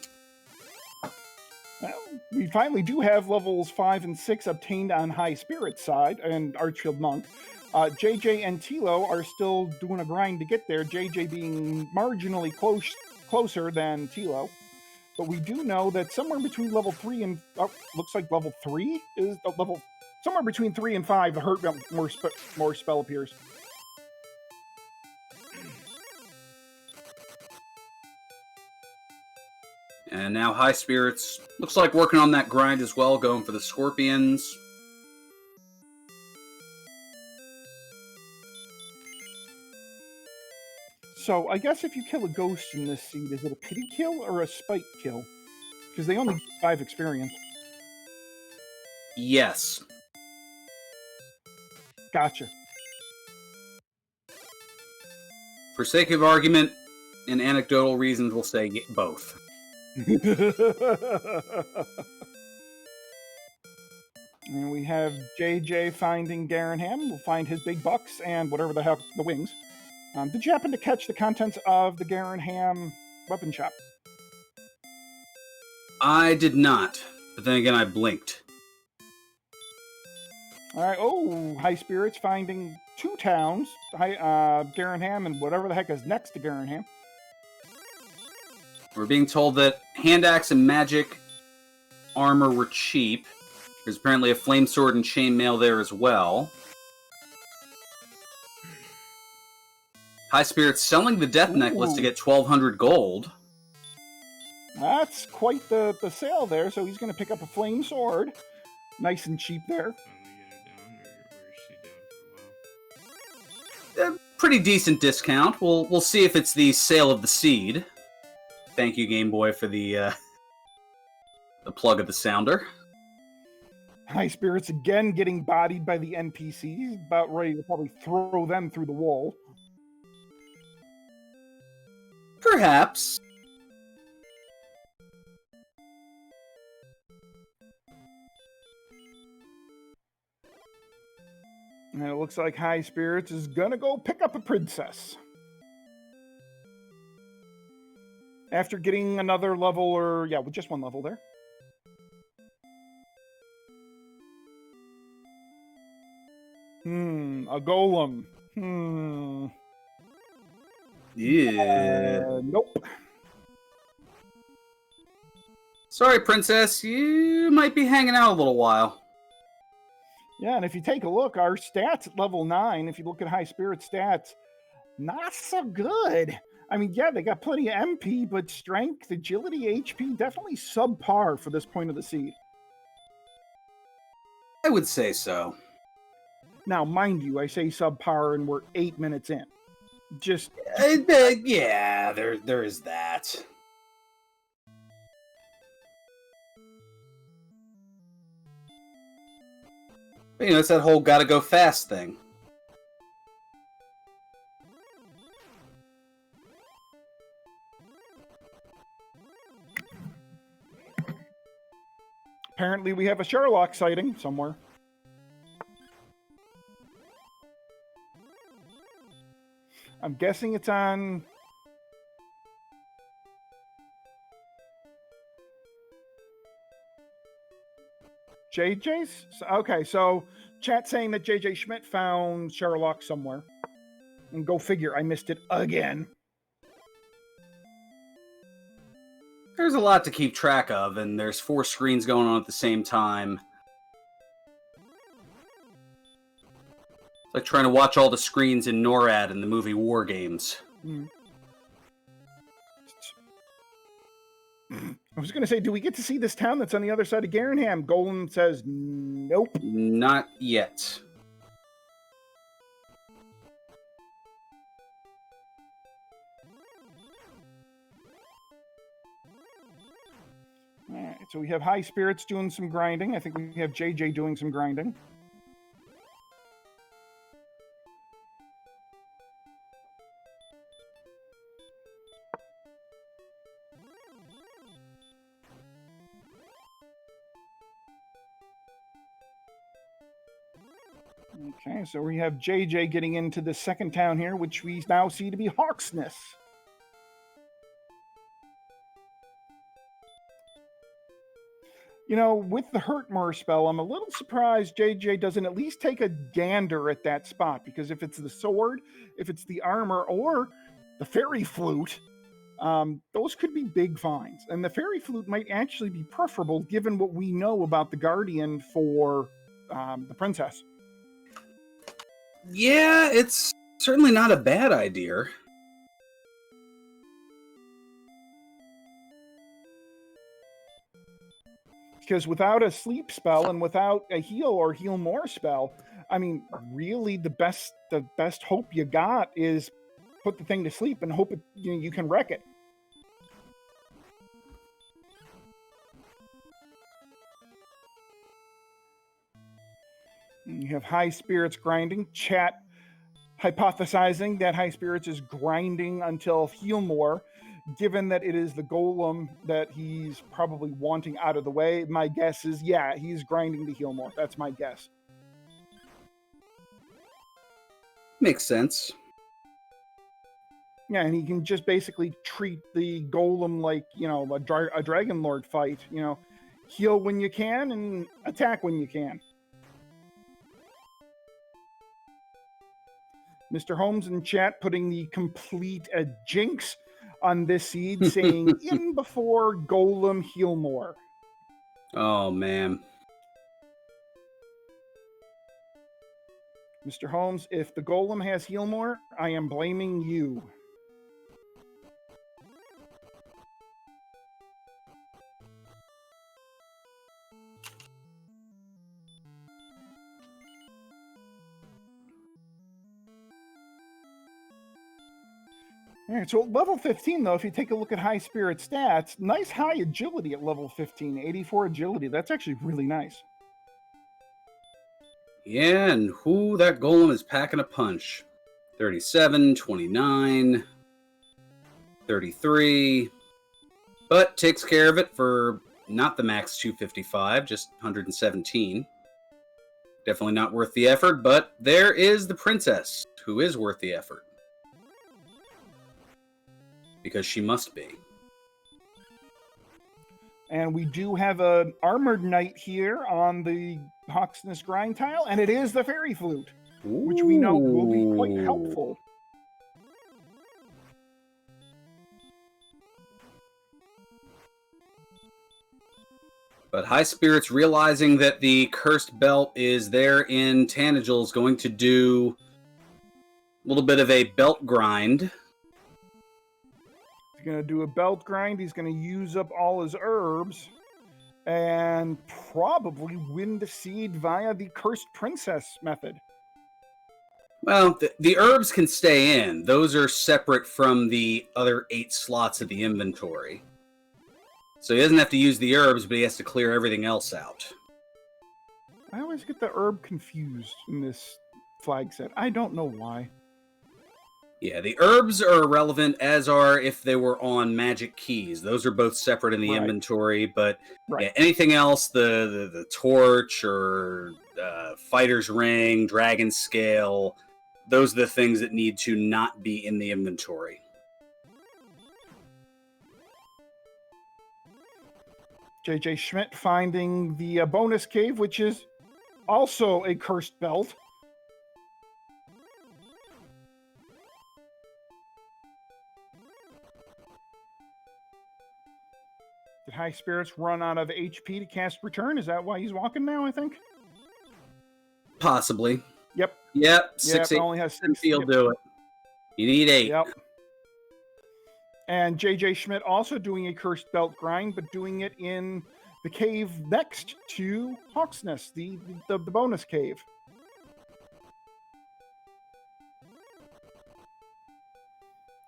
Well, we finally do have levels 5 and 6 obtained on High Spirit side and Archfield Monk. JJ and Tilo are still doing a grind to get there, JJ being marginally closer than Tilo. But we do know that somewhere between level 3 and... looks like level 3 is the level... Somewhere between 3 and 5, the hurt more spell appears. And now High Spirits looks like working on that grind as well, going for the Scorpions. So, I guess if you kill a ghost in this seed, is it a pity kill or a spite kill? Because they only get 5 experience. Yes. Gotcha. For sake of argument and anecdotal reasons, we'll say both. And we have JJ finding Garenham. We'll find his big bucks and whatever the heck, the wings. Did you happen to catch the contents of the Garenham weapon shop? I did not, but then again I blinked. Alright, High Spirits finding 2 towns, Garenham and whatever the heck is next to Garenham. We're being told that hand axe and magic armor were cheap. There's apparently a flame sword and chainmail there as well. High Spirit's selling the death necklace to get 1,200 gold. That's quite the sale there, so he's going to pick up a flame sword. Nice and cheap there. a pretty decent discount. We'll see if it's the sale of the seed. Thank you, Game Boy, for the plug of the sounder. High Spirits again getting bodied by the NPCs. About ready to probably throw them through the wall. Perhaps. And it looks like High Spirits is gonna go pick up a princess. After getting another level, or with just one level there. A golem. Yeah. Nope. Sorry, Princess. You might be hanging out a little while. Yeah, and if you take a look, our stats at level 9, if you look at High Spirit stats, not so good. I mean, yeah, they got plenty of MP, but strength, agility, HP, definitely subpar for this point of the seed. I would say so. Now, mind you, I say subpar and we're 8 minutes in. Just yeah, there is that. But, it's that whole gotta go fast thing. apparently we have a Sherlock sighting somewhere. I'm guessing it's on... JJ's? Okay, so chat saying that JJ Schmidt found Sherlock somewhere. And go figure, I missed it again. There's a lot to keep track of, and there's 4 screens going on at the same time. It's like trying to watch all the screens in NORAD in the movie War Games. I was going to say, do we get to see this town that's on the other side of Garenham? Golem says, nope. Not yet. All right, so we have High Spirits doing some grinding. I think we have JJ doing some grinding. Okay, so we have JJ getting into the second town here, which we now see to be Hawksness. You know, with the Hurtmore spell, I'm a little surprised JJ doesn't at least take a gander at that spot, because if it's the sword, if it's the armor, or the fairy flute, those could be big finds. And the fairy flute might actually be preferable given what we know about the Guardian for the princess. Yeah, it's certainly not a bad idea. Because without a sleep spell and without a heal or heal more spell, I mean, really the best hope you got is put the thing to sleep and hope it, you can wreck it. And you have High Spirits grinding. Chat hypothesizing that High Spirits is grinding until heal more. Given that it is the golem that he's probably wanting out of the way, my guess is, yeah, he's grinding to heal more. That's my guess. Makes sense. Yeah, and he can just basically treat the golem like, a Dragon Lord fight. Heal when you can and attack when you can. Mr. Holmes in chat putting the complete jinx on this seed, saying in before golem heal more. Oh, man. Mr. Holmes, if the golem has heal more, I am blaming you. All right, so at level 15, though, if you take a look at High Spirit stats, nice high agility at level 15, 84 agility. That's actually really nice. Yeah, and that golem is packing a punch. 37, 29, 33. But takes care of it for not the max 255, just 117. Definitely not worth the effort, but there is the princess, who is worth the effort. Because she must be. And we do have an armored knight here on the Hawksness grind tile, and it is the fairy flute, which we know will be quite helpful. But High Spirit's realizing that the cursed belt is there in Tanager is going to do a little bit of a belt grind. He's going to do a belt grind. He's going to use up all his herbs and probably win the seed via the Cursed Princess method. Well, the herbs can stay in. Those are separate from the other 8 slots of the inventory. So he doesn't have to use the herbs, but he has to clear everything else out. I always get the herb confused in this flag set. I don't know why. Yeah, the herbs are irrelevant, as are if they were on magic keys. Those are both separate in the inventory, but yeah, anything else, the torch or fighter's ring, dragon scale, those are the things that need to not be in the inventory. JJ Schmidt finding the bonus cave, which is also a cursed belt. Did High Spirits run out of HP to cast Return? Is that why he's walking now, I think? Possibly. Yep. 6, 8, only has 7 6. will do it. You need 8. Yep. And JJ Schmidt also doing a Cursed Belt grind, but doing it in the cave next to Hawksness, the bonus cave.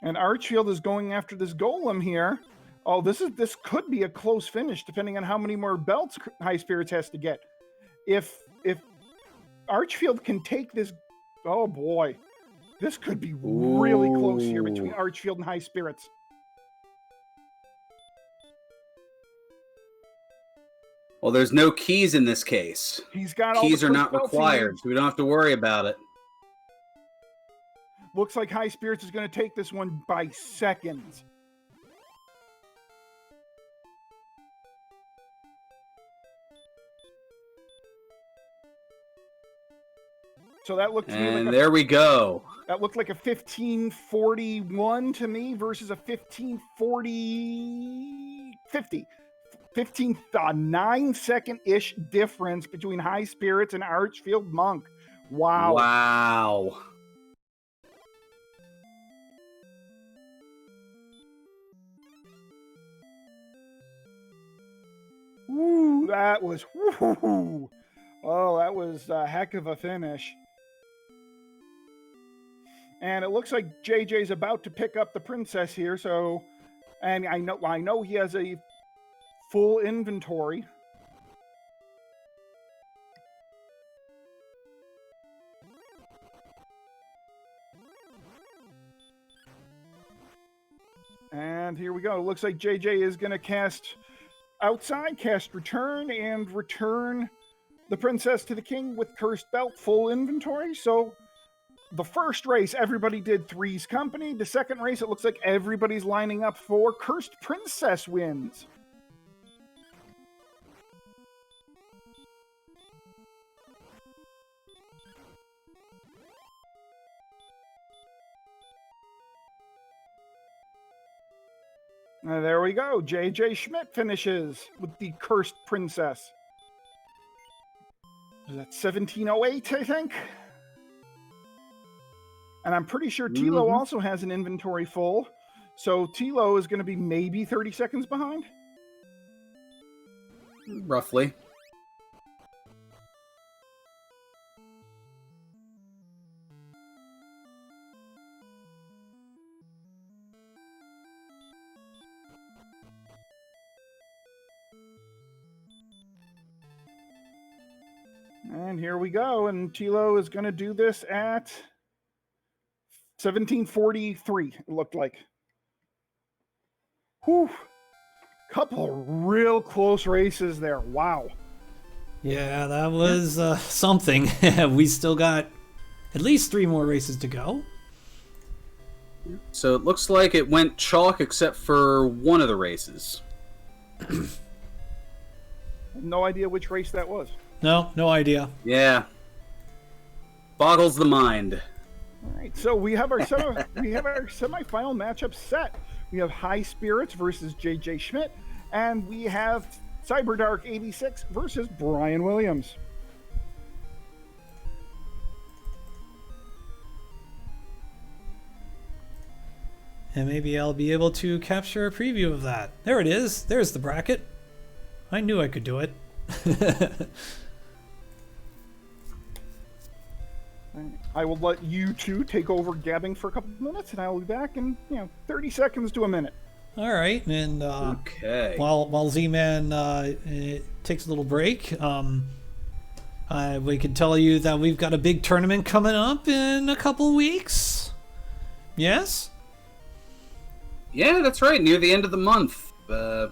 And Archfield is going after this golem here. Oh, this could be a close finish, depending on how many more belts High Spirits has to get. If Archfield can take this, oh boy, this could be really close here between Archfield and High Spirits. Well, there's no keys in this case. He's got keys all the are not required, so we don't have to worry about it. Looks like High Spirits is going to take this one by seconds. So that looked to me like there we go. That looked like a 1541 to me versus a 50. 9-second-ish difference between High Spirits and Archfield Monk. Wow. Wow. Ooh, that was that was a heck of a finish. And it looks like JJ's about to pick up the princess here, so and I know he has a full inventory. And here we go. It looks like JJ is going to cast Return, and return the princess to the king with Cursed Belt, full inventory. So the first race, everybody did Three's Company. The second race, it looks like everybody's lining up for Cursed Princess wins. There we go. JJ Schmidt finishes with the Cursed Princess. Is that 1708, I think? And I'm pretty sure Tilo also has an inventory full. So Tilo is going to be maybe 30 seconds behind? Roughly. And here we go. And Tilo is going to do this at 1743, it looked like. Whew. Couple real close races there. Wow. Yeah, that was something. We still got at least 3 more races to go. So it looks like it went chalk except for one of the races. No idea which race that was. No idea. Yeah. Boggles the mind. All right, so we have our semifinal matchup set. We have High Spirits versus JJ Schmidt, and we have Cyberdark 86 versus Brian Williams. And maybe I'll be able to capture a preview of that. There it is. There's the bracket. I knew I could do it. I will let you two take over gabbing for a couple of minutes, and I will be back in 30 seconds to a minute. All right, and Okay. while Z-Man takes a little break, we can tell you that we've got a big tournament coming up in a couple weeks. Yes? Yeah, that's right. Near the end of the month. Yeah,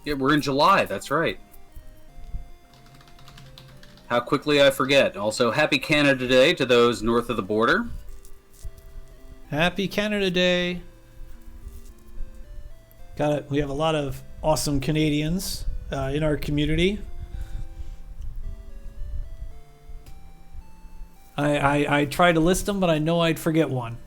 we're in July. That's right. How quickly I forget. Also, happy Canada Day to those north of the border. Happy Canada Day. Got it. We have a lot of awesome Canadians in our community. I tried to list them, but I know I'd forget one.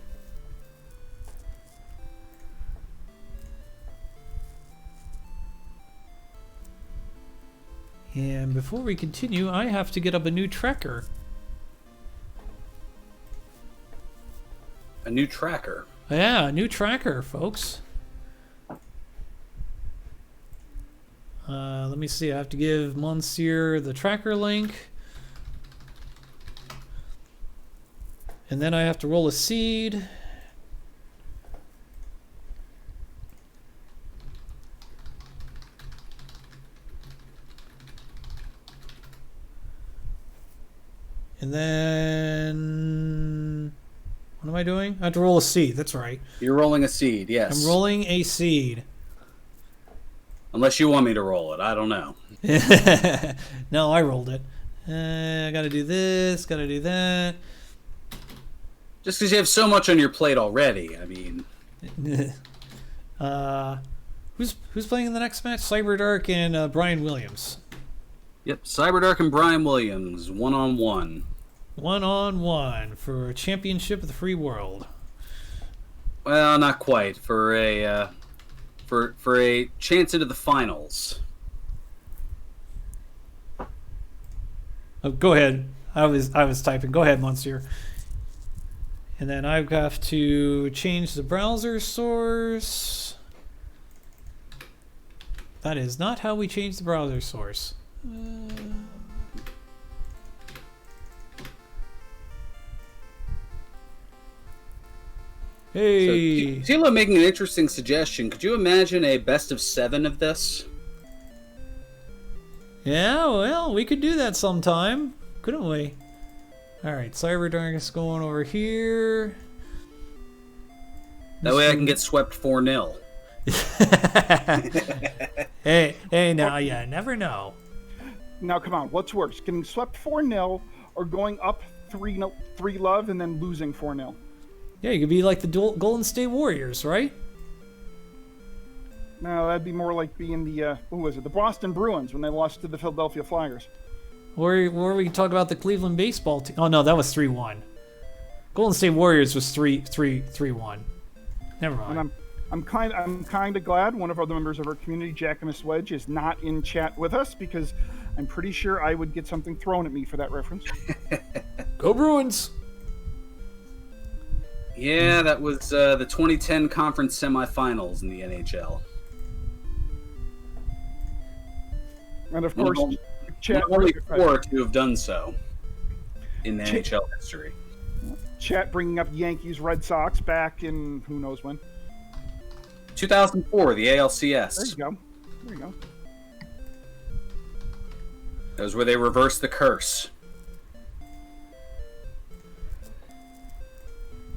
And before we continue, I have to get up a new tracker. A new tracker. Yeah, a new tracker, folks. Let me see. I have to give Monsieur the tracker link. And then I have to roll a seed. And then... what am I doing? I have to roll a seed. That's right. You're rolling a seed, yes. I'm rolling a seed. Unless you want me to roll it. I don't know. No, I rolled it. I gotta do this, gotta do that. Just because you have so much on your plate already, I mean... Who's playing in the next match? Cyberdark and Brian Williams. Yep, Cyberdark and Brian Williams, one-on-one. One-on-one for a championship of the free world. Well, not quite. For a chance into the finals. Oh, go ahead. I was typing. Go ahead, Monsieur. And then I've got to change the browser source. That is not how we change the browser source. Hey. So, Tilo making an interesting suggestion. Could you imagine a best of 7 of this? Yeah, well, we could do that sometime, couldn't we? Alright, Cyberdark is going over here. That way I can get swept 4-0. Hey, now, yeah, never know. Now, come on, what's worse? Getting swept 4-0 or going up 3-love and then losing 4-0? Yeah, you could be like the Golden State Warriors, right? No, that'd be more like being the, who was it? The Boston Bruins when they lost to the Philadelphia Flyers. Or we can talk about the Cleveland baseball team. Oh, no, that was 3-1. Golden State Warriors was 3-1. Never mind. And I'm kind of glad one of the members of our community, Jackamus Wedge, is not in chat with us because I'm pretty sure I would get something thrown at me for that reference. Go Bruins! Yeah, that was the 2010 conference semifinals in the NHL. And of course, chat only 4 to have done so in the NHL history. Chat bringing up Yankees Red Sox back in who knows when. 2004, the ALCS. There you go. There you go. That was where they reversed the curse.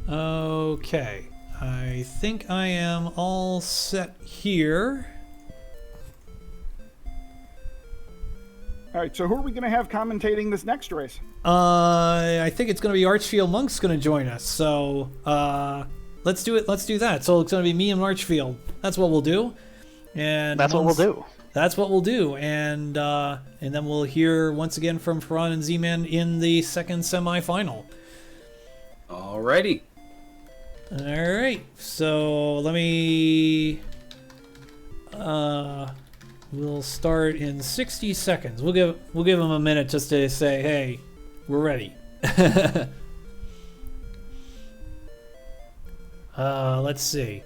Okay. I think I am all set here. All right, so who are we going to have commentating this next race? I think it's going to be Archfield Monk's going to join us. So let's do it. Let's do that. So it's going to be me and Archfield. That's what we'll do. And That's what we'll do. That's what we'll do. And then we'll hear once again from Ferran and Z-Man in the second semifinal. Alrighty. All right. So let me. We'll start in 60 seconds. We'll give them a minute just to say, hey, we're ready. Let's see.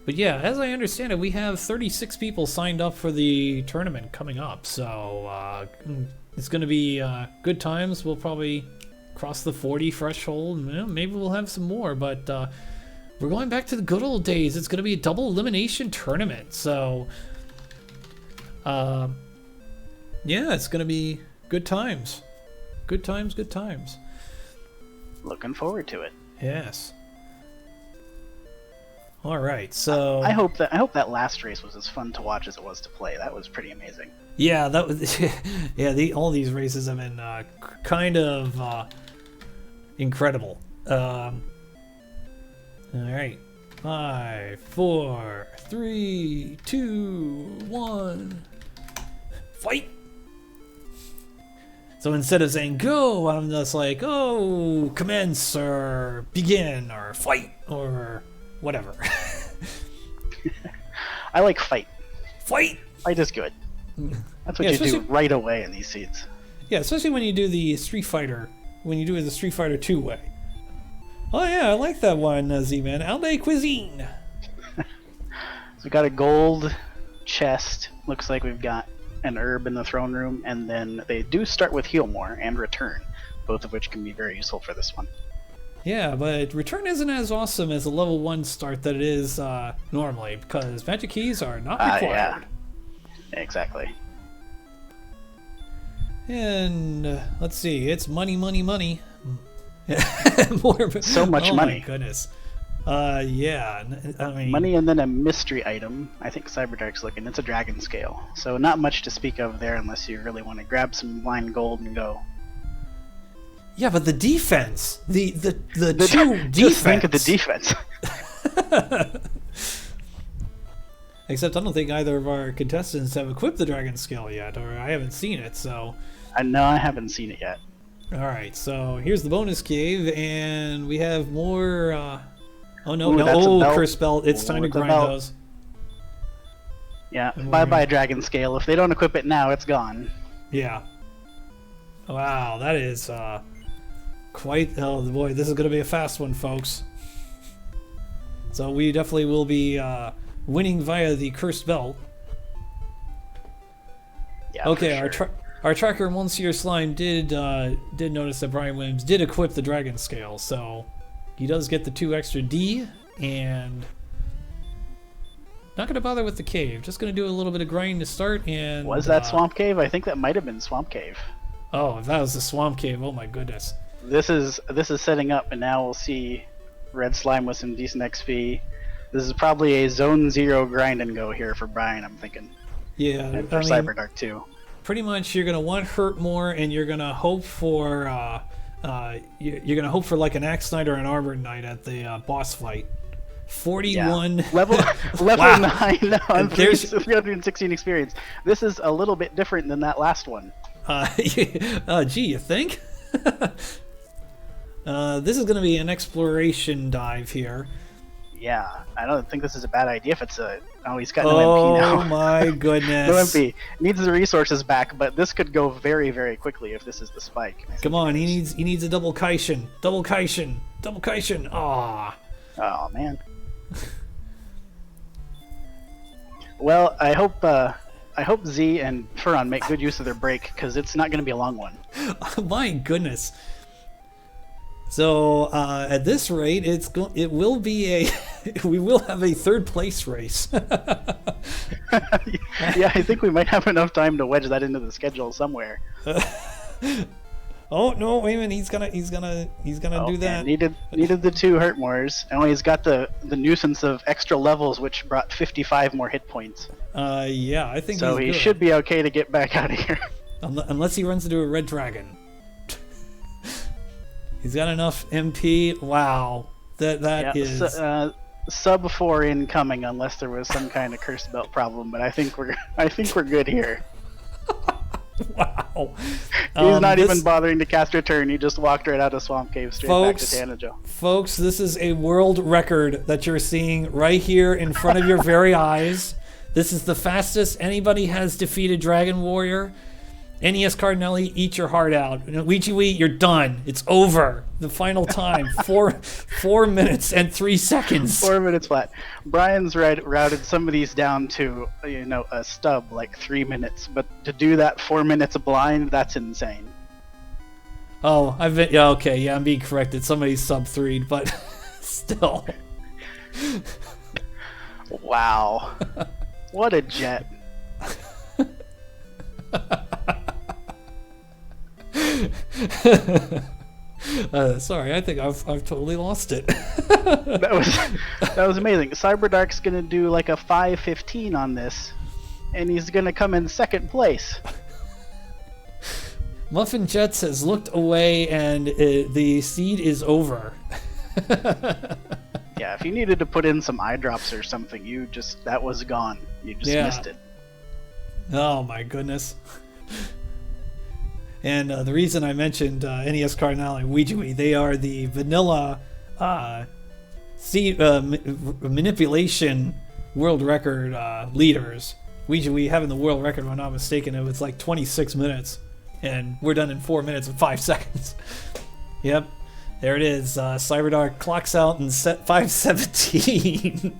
But yeah, as I understand it, we have 36 people signed up for the tournament coming up. So it's going to be good times. We'll probably cross the 40 threshold. Maybe we'll have some more, but we're going back to the good old days. It's going to be a double elimination tournament. So yeah, it's going to be good times. Good times, good times. Looking forward to it. Yes. All right, so I hope that last race was as fun to watch as it was to play. That was pretty amazing. yeah, that was yeah. All these races have been kind of incredible. All right, 5, 4, 3, 2, 1, fight. So instead of saying go, I'm just like, oh, commence or begin or fight or whatever. I like fight. Fight! Fight is good. That's what Yeah, you do especially- right away in these seats. Yeah, especially when you do the Street Fighter, when you do it the Street Fighter 2 way. Oh yeah, I like that one, Z-Man. Alde Cuisine! So we got a gold chest. Looks like we've got an herb in the throne room, and then they do start with heal more and return, both of which can be very useful for this one. Yeah, but Return isn't as awesome as a level 1 start that it is normally, because magic keys are not required. Yeah, exactly. And let's see, it's money, money, money. More, So much oh money. My goodness. Yeah, I mean, Money and then a mystery item. I think Cyberdark's looking. It's a dragon scale. So not much to speak of there unless you really want to grab some blind gold and go. Yeah, but the defense, the two defense. Just think of the defense. Except I don't think either of our contestants have equipped the dragon scale yet, or I haven't seen it. So, I haven't seen it yet. all right. So here's the bonus cave, and we have more. Oh no, Ooh, no! that's a Oh, belt. curse belt! It's time to It's a grind belt. those. Yeah, And bye we're- bye dragon scale. If they don't equip it now, it's gone. Yeah. Wow, that is quite. Oh boy, this is gonna be a fast one, folks. So we definitely will be winning via the cursed belt. Yeah. Okay, for sure. our tracker Monsieur Slime did notice that Brian Williams did equip the dragon scale, so he does get the 2 extra D, and not gonna bother with the cave. Just gonna do a little bit of grinding to start. And Was that Swamp Cave? I think that might have been Swamp Cave. Oh, if that was the swamp cave, oh my goodness. This is setting up, and now we'll see Red Slime with some decent XP. This is probably a Zone 0 grind and go here for Brian, I'm thinking. Yeah, And for I mean, Cyberdark too. pretty much you're gonna want hurt more, and you're gonna hope for you're gonna hope for like an Axe Knight or an Armor Knight at the boss fight. 41 Level Wow. 9 on There's- 316 experience. This is a little bit different than that last one. Gee, you think? This is gonna be an exploration dive here. Yeah, I don't think this is a bad idea if it's a... Oh, he's got no MP Oh now. my goodness. No MP. Needs the resources back, but this could go very, very quickly if this is the spike. Come on, he needs a double Kaishin. Double Kaishin. Double Kaishin. Ah. Oh, man. Well, I hope Z and Furon make good use of their break, because it's not going to be a long one. My goodness. So at this rate, it will be a we will have a 3rd place race. Yeah, I think we might have enough time to wedge that into the schedule somewhere. Oh no! Wait a minute. He's gonna do that. Needed the 2 hurt mores. And he's got the nuisance of extra levels, which brought 55 more hit points. Yeah, I think So he's he good. should be okay to get back out of here. Unless he runs into a red dragon. He's got enough MP. Wow, that is. Sub 4 incoming, unless there was some kind of curse belt problem. But I think we're good here. Wow. He's not even bothering to cast Return. He just walked right out of Swamp Cave straight back to Tanajo. Folks, this is a world record that you're seeing right here in front of your very eyes. This is the fastest anybody has defeated Dragon Warrior. NES Cardinelli, eat your heart out. Ouija, you're done. It's over. The final time, 4 minutes and 3 seconds. 4 minutes flat. Brian's routed some of these down to a stub, like 3 minutes. But to do that 4 minutes blind, that's insane. Oh, I'm being corrected. Somebody's sub 3, but still. Wow. What a jet. Sorry, I think I've totally lost it. that was amazing. Cyberdark's gonna do like a 5:15 on this, and he's gonna come in second place. Muffin Jets has looked away, and the seed is over. Yeah, if you needed to put in some eye drops or something, that was gone. You just missed it. Oh my goodness. And the reason I mentioned NES Cardinal and Ouija, they are the vanilla seed manipulation world record leaders. Ouija, having the world record, if I'm not mistaken, it was like 26 minutes. And we're done in 4 minutes and 5 seconds. Yep. There it is. Cyberdark clocks out in set 5:17.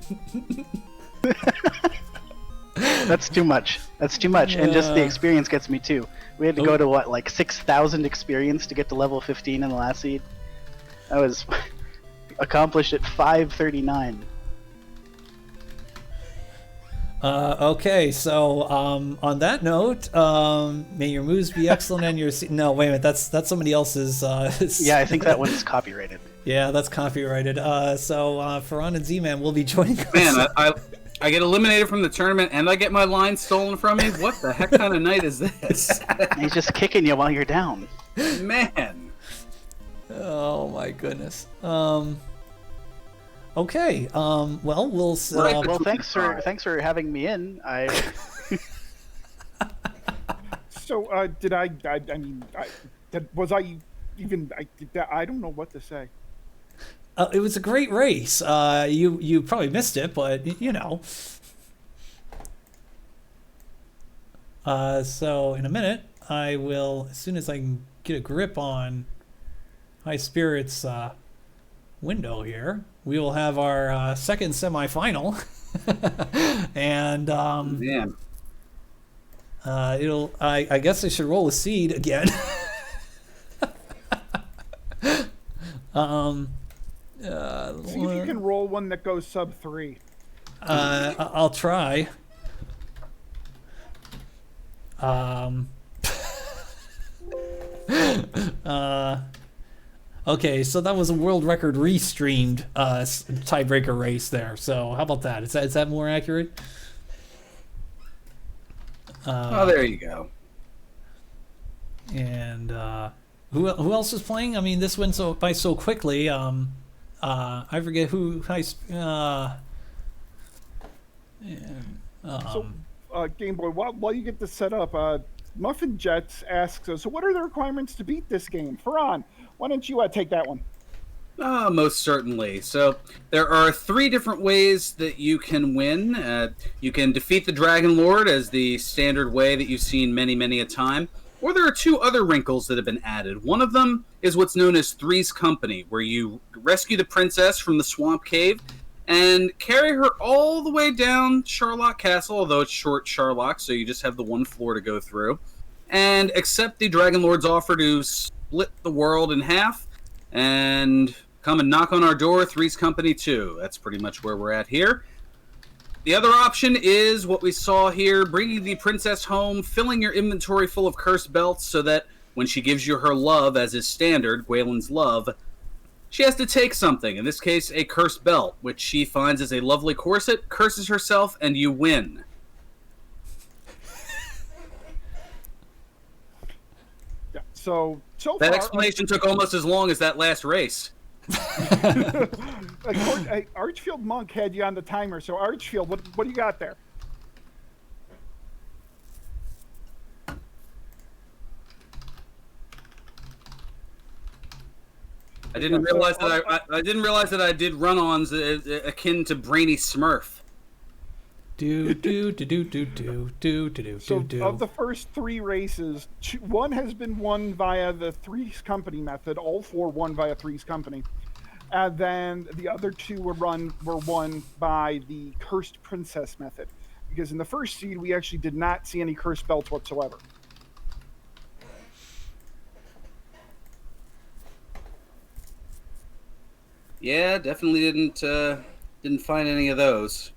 That's too much. And just the experience gets me too. We had to go to like 6,000 experience to get to level 15 in the last seed. That was accomplished at 5:39. Okay, so on that note, may your moves be excellent and your no, wait a minute, that's somebody else's. Yeah, I think that one's copyrighted. Yeah, that's copyrighted. So Ferran and Z-Man will be joining us. Man, I get eliminated from the tournament and I get my line stolen from me? What the heck kind of night is this? He's just kicking you while you're down. Man. Oh my goodness. Okay. Well, we'll. Well, thanks for having me in. So, I don't know what to say. It was a great race. You probably missed it, but you know. So in a minute, I will, as soon as I can get a grip on High Spirit's window here, we will have our second semifinal, and Man. it'll. I guess I should roll a seed again. See if you can roll one that goes sub 3. I'll try. Okay, so that was a world record restreamed tiebreaker race there. So how about that? Is that more accurate? Oh, there you go. And who else is playing? I mean, this went by so quickly. I forget who. Game Boy, while you get this set up, Muffin Jets asks us, so what are the requirements to beat this game? Ferran, why don't you take that one? Most certainly. So there are 3 different ways that you can win. You can defeat the Dragon Lord as the standard way that you've seen many, many a time. Or there are 2 other wrinkles that have been added. One of them is what's known as Three's Company, where you rescue the princess from the Swamp Cave and carry her all the way down Sharlock Castle, although it's short Sharlock, so you just have the 1 floor to go through, and accept the Dragon Lord's offer to split the world in half and come and knock on our door, Three's Company 2. That's pretty much where we're at here. The other option is what we saw here, bringing the princess home, filling your inventory full of cursed belts so that When she gives you her love, as is standard, Gwaelin's love, she has to take something, in this case, a cursed belt, which she finds is a lovely corset, curses herself, and you win. Yeah. So That far, explanation took almost as long as that last race. Archfield Monk had you on the timer. So Archfield, what do you got there? I didn't realize that I did run-ons akin to Brainy Smurf. Do do do do do do do do So do of the do. first 3 races, one has been won via the Three's Company method. All 4 won via Three's Company, and then the other 2 were won by the Cursed Princess method. Because in the first seed, we actually did not see any cursed belts whatsoever. Yeah, definitely didn't find any of those.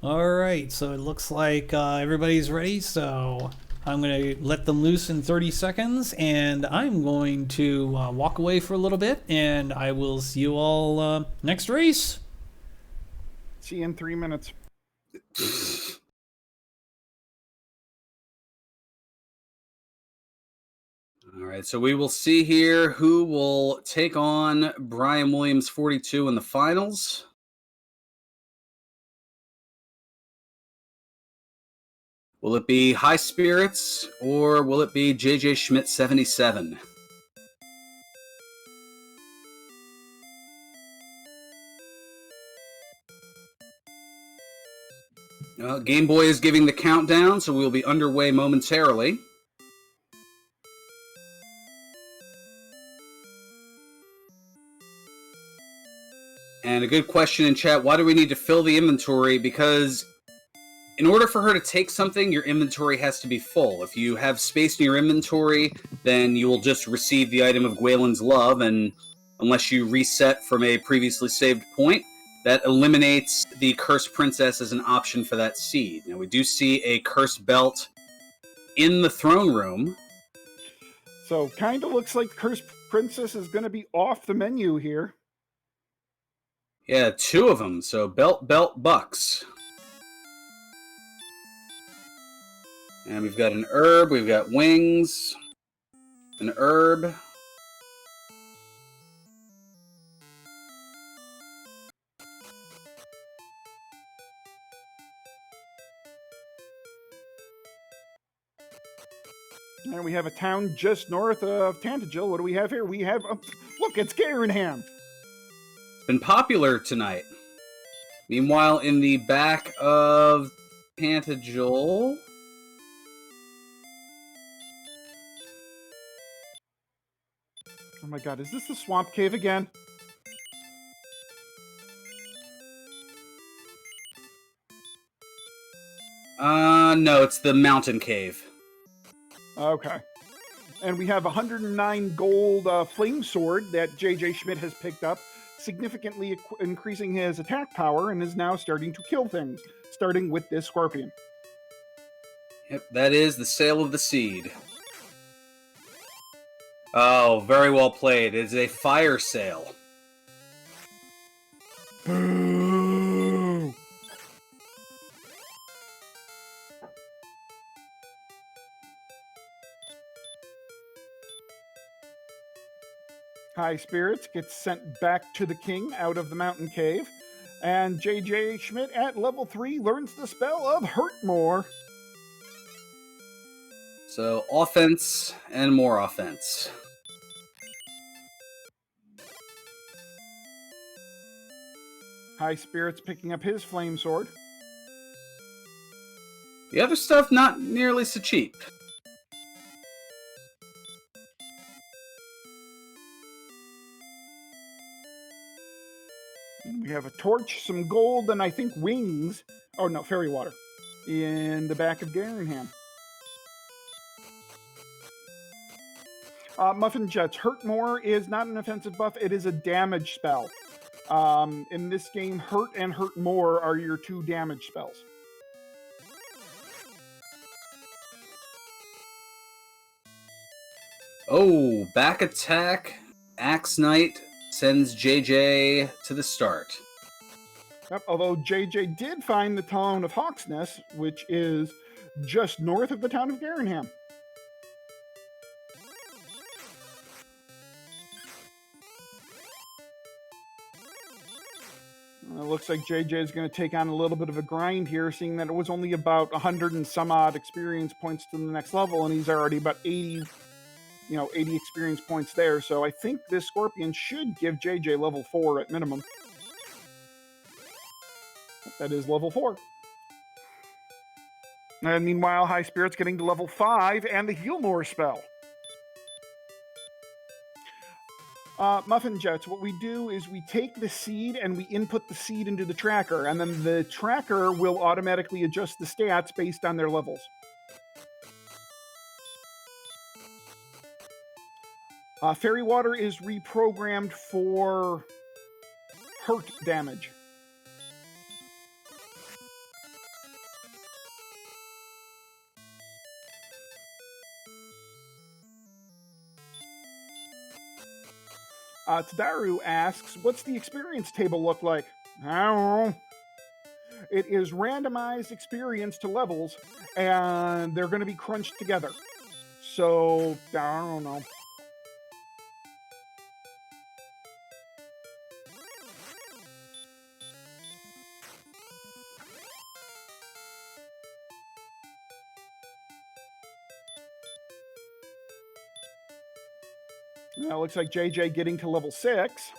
All right, so it looks like everybody's ready. So I'm going to let them loose in 30 seconds, and I'm going to walk away for a little bit, and I will see you all next race. See you in 3 minutes. All right, so we will see here who will take on Brian Williams 42 in the finals. Will it be High Spirits or will it be JJ Schmidt 77? Game Boy is giving the countdown, so we will be underway momentarily. And a good question in chat, why do we need to fill the inventory? Because in order for her to take something, your inventory has to be full. If you have space in your inventory, then you will just receive the item of Gwaelin's love, and unless you reset from a previously saved point, that eliminates the Cursed Princess as an option for that seed. Now, we do see a Cursed Belt in the throne room. So kind of looks like Cursed Princess is going to be off the menu here. Yeah, 2 of them. So belt, bucks. And we've got an herb, we've got wings, an herb. And we have a town just north of Tantagel. What do we have here? We have, look, it's Garenham. Been popular tonight. Meanwhile, in the back of Tantagel... Oh my god, is this the Swamp Cave again? No, it's the Mountain Cave. Okay. And we have 109 gold flame sword that JJ Schmidt has picked up, significantly increasing his attack power, and is now starting to kill things, starting with this scorpion. Yep, that is the sale of the seed. Oh, very well played. It's a fire sale. Boo! High Spirits gets sent back to the king out of the mountain cave, and JJ Schmidt at level 3 learns the spell of Hurt More. So, offense and more offense. High Spirits picking up his flame sword. The other stuff, not nearly so cheap. We have a torch, some gold, and I think wings. Oh no, fairy water. In the back of Garenham. Muffin Jets. Hurt More is not an offensive buff, it is a damage spell. In this game, Hurt and Hurt More are your 2 damage spells. Oh, back attack. Axe Knight sends JJ to the start. Yep, although JJ did find the town of Hawksness, which is just north of the town of Garenham. It looks like JJ is going to take on a little bit of a grind here, seeing that it was only about 100 and some odd experience points to the next level, and he's already about 80 experience points there. So I think this Scorpion should give JJ level 4 at minimum. That is level 4. And meanwhile, High Spirit's getting to level 5 and the Heal More spell. Muffin Jets, what we do is we take the seed and we input the seed into the tracker, and then the tracker will automatically adjust the stats based on their levels. Fairy Water is reprogrammed for hurt damage. Tadaru asks, what's the experience table look like? I don't know. It is randomized experience to levels, and they're going to be crunched together. So, I don't know. Now, it looks like JJ getting to level 6.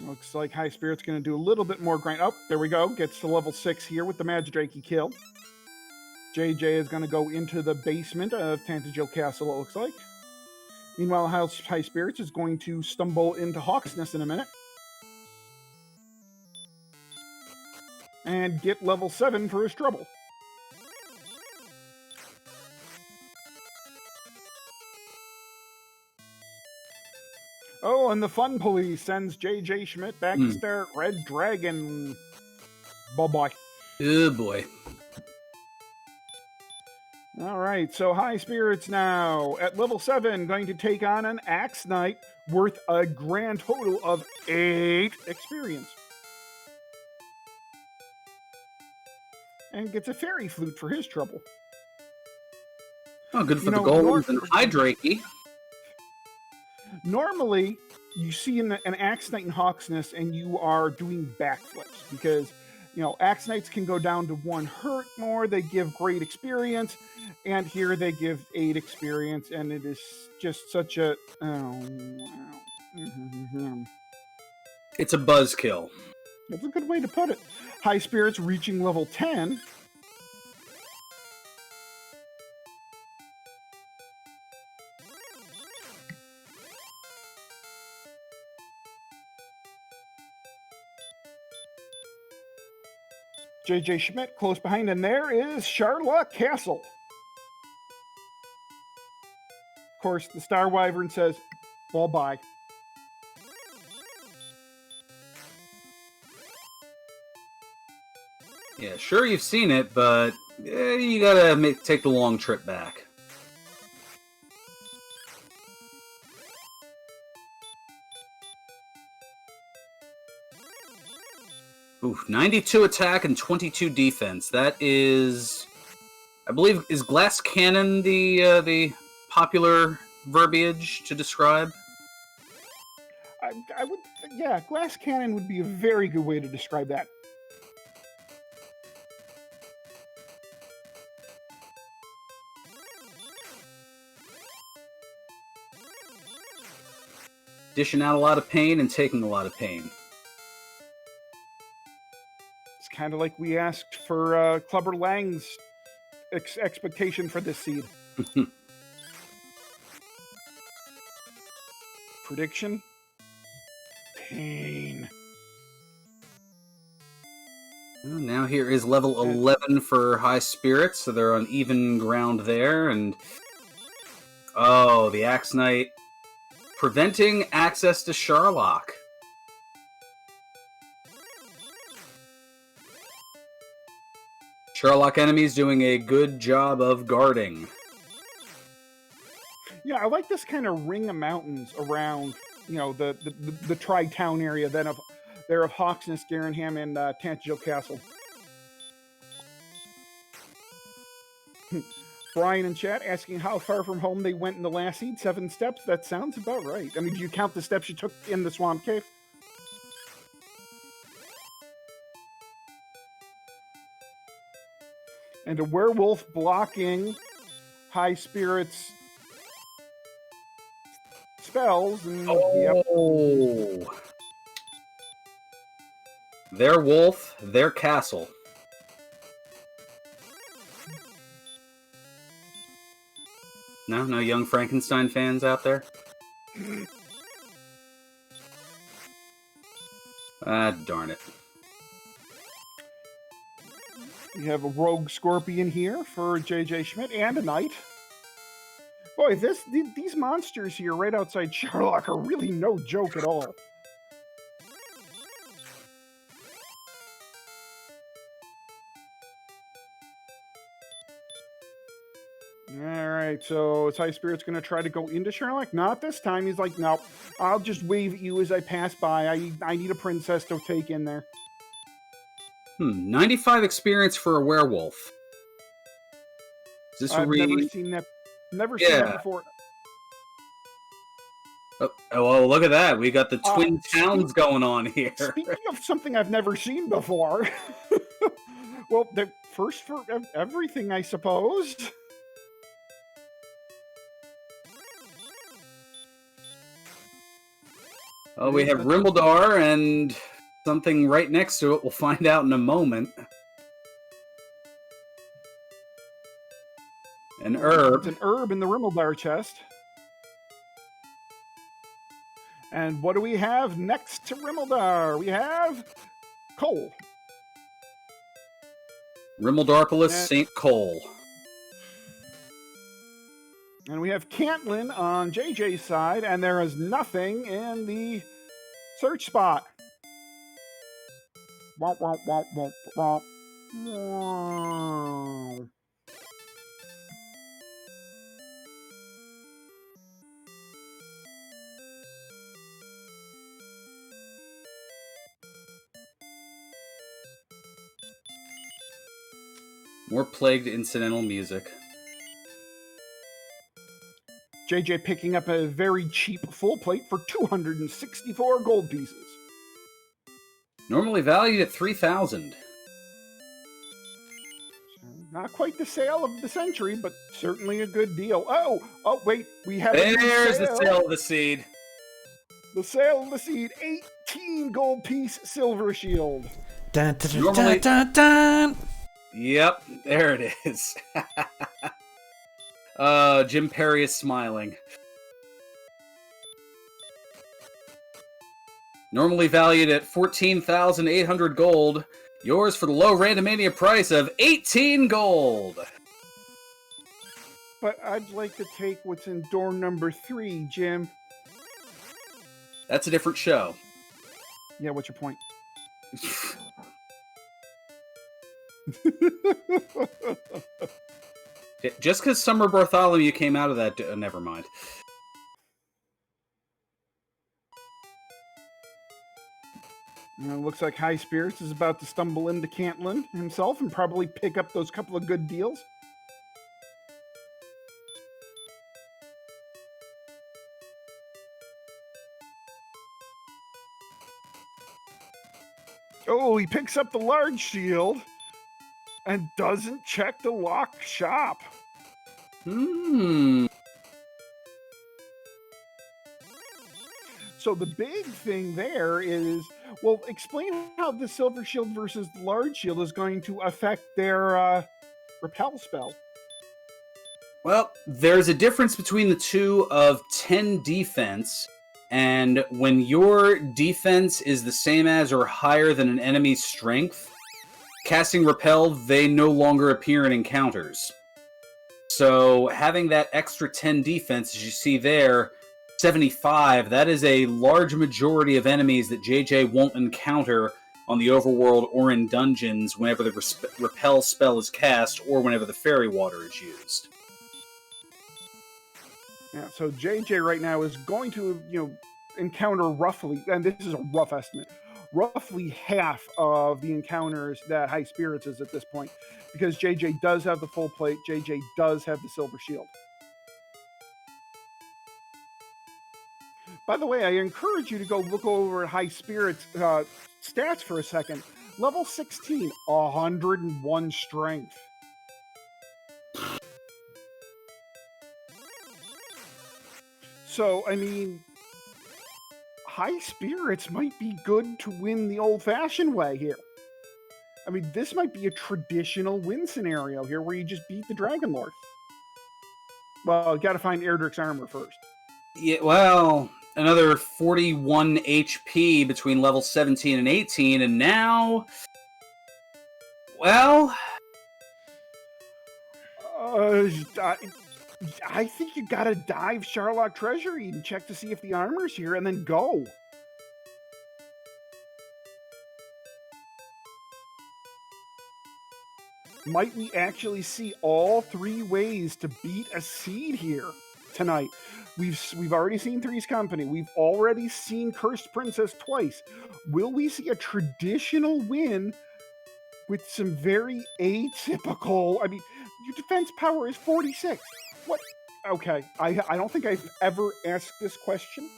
Looks like High Spirit's going to do a little bit more grind. Oh, there we go. Gets to level 6 here with the Magidrake he killed. JJ is going to go into the basement of Tantagel Castle, it looks like. Meanwhile, High Spirits is going to stumble into Hawksness in a minute. And get level 7 for his trouble. Oh, and the Fun Police sends JJ Schmidt back to stare at Red Dragon. Bye-bye. Oh, boy. All right, so High Spirits now at level 7, going to take on an Axe Knight worth a grand total of 8 experience. And gets a Fairy Flute for his trouble. Oh, good for the gold and Hydrakey. Normally, you see an Axe Knight in Hawksness and you are doing backflips because, Axe Knights can go down to 1 hurt more, they give great experience, and here they give 8 experience, and it is just such a... It's a buzzkill. That's a good way to put it. High Spirits reaching level 10. JJ Schmidt close behind, and there is Charlotte Castle. Of course, the Star Wyvern says, bye-bye. Yeah, sure you've seen it, but you gotta take the long trip back. Oof, 92 attack and 22 defense. That is, I believe, is Glass Cannon the popular verbiage to describe? I would, yeah, Glass Cannon would be a very good way to describe that. Dishing out a lot of pain and taking a lot of pain. It's kind of like we asked for Clubber Lang's expectation for this seed. Prediction? Pain. Well, now here is level 11 for High Spirits, so they're on even ground there, and... Oh, the Axe Knight preventing access to Sharlock. Sharlock enemies doing a good job of guarding. Yeah, I like this kind of ring of mountains around, you know, the Tri-Town area then of Hawksness, Garenham, and Tantegel Castle. Brian in chat asking how far from home they went in the last seed. 7 steps? That sounds about right. I mean, do you count the steps you took in the Swamp Cave? And a werewolf blocking High Spirits spells. And, Oh! Yep. Their wolf, their castle. No young Frankenstein fans out there? Ah, darn it. We have a rogue scorpion here for JJ Schmidt and a knight. Boy, these monsters here right outside Sherlock are really no joke at all. Alright, so is High Spirit's going to try to go into Sherlock? Not this time. He's like, no, I'll just wave at you as I pass by. I need a princess to take in there. 95 experience for a werewolf. Is this I've never seen that. Never seen that before. Oh, well, look at that. We got the Twin Towns going on here. Speaking of something I've never seen before. Well, the first for everything, I suppose. Oh, we have Rimbledar and something right next to it. We'll find out in a moment. An herb. It's an herb in the Rimbledar chest. And what do we have next to Rimbledar? We have coal. Rimbledarpolis St. Cole. And we have Cantlin on JJ's side, and there is nothing in the search spot. Womp, womp, womp, womp, womp. Wow. More plagued incidental music. JJ picking up a very cheap full plate for 264 gold pieces. Normally valued at 3,000. Not quite the sale of the century, but certainly a good deal. Oh, wait, we have There's the sale of the seed. The sale of the seed, 18 gold piece silver shield. Dun, dun, dun, dun, dun, dun. Yep, there it is. Jim Perry is smiling. Normally valued at 14,800 gold. Yours for the low Randomania price of 18 gold. But I'd like to take what's in door number 3, Jim. That's a different show. Yeah, what's your point? Just because Summer Bartholomew came out of that, never mind. It looks like High Spirits is about to stumble into Cantlin himself and probably pick up those couple of good deals. Oh, he picks up the large shield and doesn't check the locked shop. So the big thing there is, well, explain how the Silver Shield versus the Large Shield is going to affect their repel spell. Well, there's a difference between the two of 10 defense, and when your defense is the same as or higher than an enemy's strength, casting Repel, they no longer appear in encounters. So having that extra 10 defense, as you see there, 75, that is a large majority of enemies that JJ won't encounter on the overworld or in dungeons whenever the Repel spell is cast or whenever the fairy water is used. Yeah, so JJ right now is going to, encounter roughly, and this is a rough estimate, roughly half of the encounters that High Spirits is at this point, because JJ does have the full plate, JJ does have the silver shield. By the way, I encourage you to go look over High Spirits stats for a second. Level 16, 101 strength. So, I mean, High Spirits might be good to win the old-fashioned way here. I mean, this might be a traditional win scenario here where you just beat the Dragon Lord. Well, you gotta find Erdrick's armor first. Yeah, well, another 41 HP between level 17 and 18, and now... Well... I think you gotta dive Charlock Treasury and check to see if the armor's here and then go. Might we actually see all three ways to beat a seed here tonight? We've already seen Three's Company. We've already seen Cursed Princess twice. Will we see a traditional win with some very atypical... I mean, your defense power is 46. What? Okay, I don't think I've ever asked this question,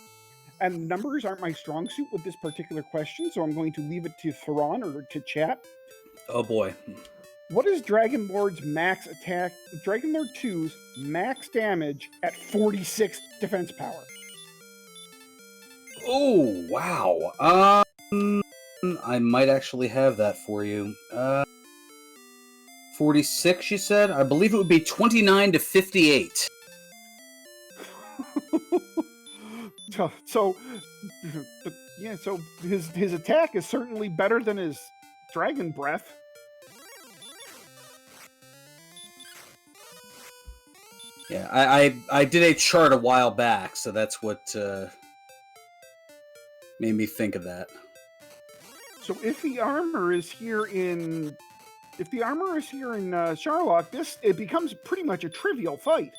and numbers aren't my strong suit with this particular question, so I'm going to leave it to Theron or to chat. Oh boy. What is Dragon Lord's max attack, Dragon Lord 2's max damage at 46 defense power? Oh, wow. I might actually have that for you. 46, you said? I believe it would be 29 to 58. So his attack is certainly better than his dragon breath. Yeah, I did a chart a while back, so that's what made me think of that. So if the armor is here in Charlock, it becomes pretty much a trivial fight.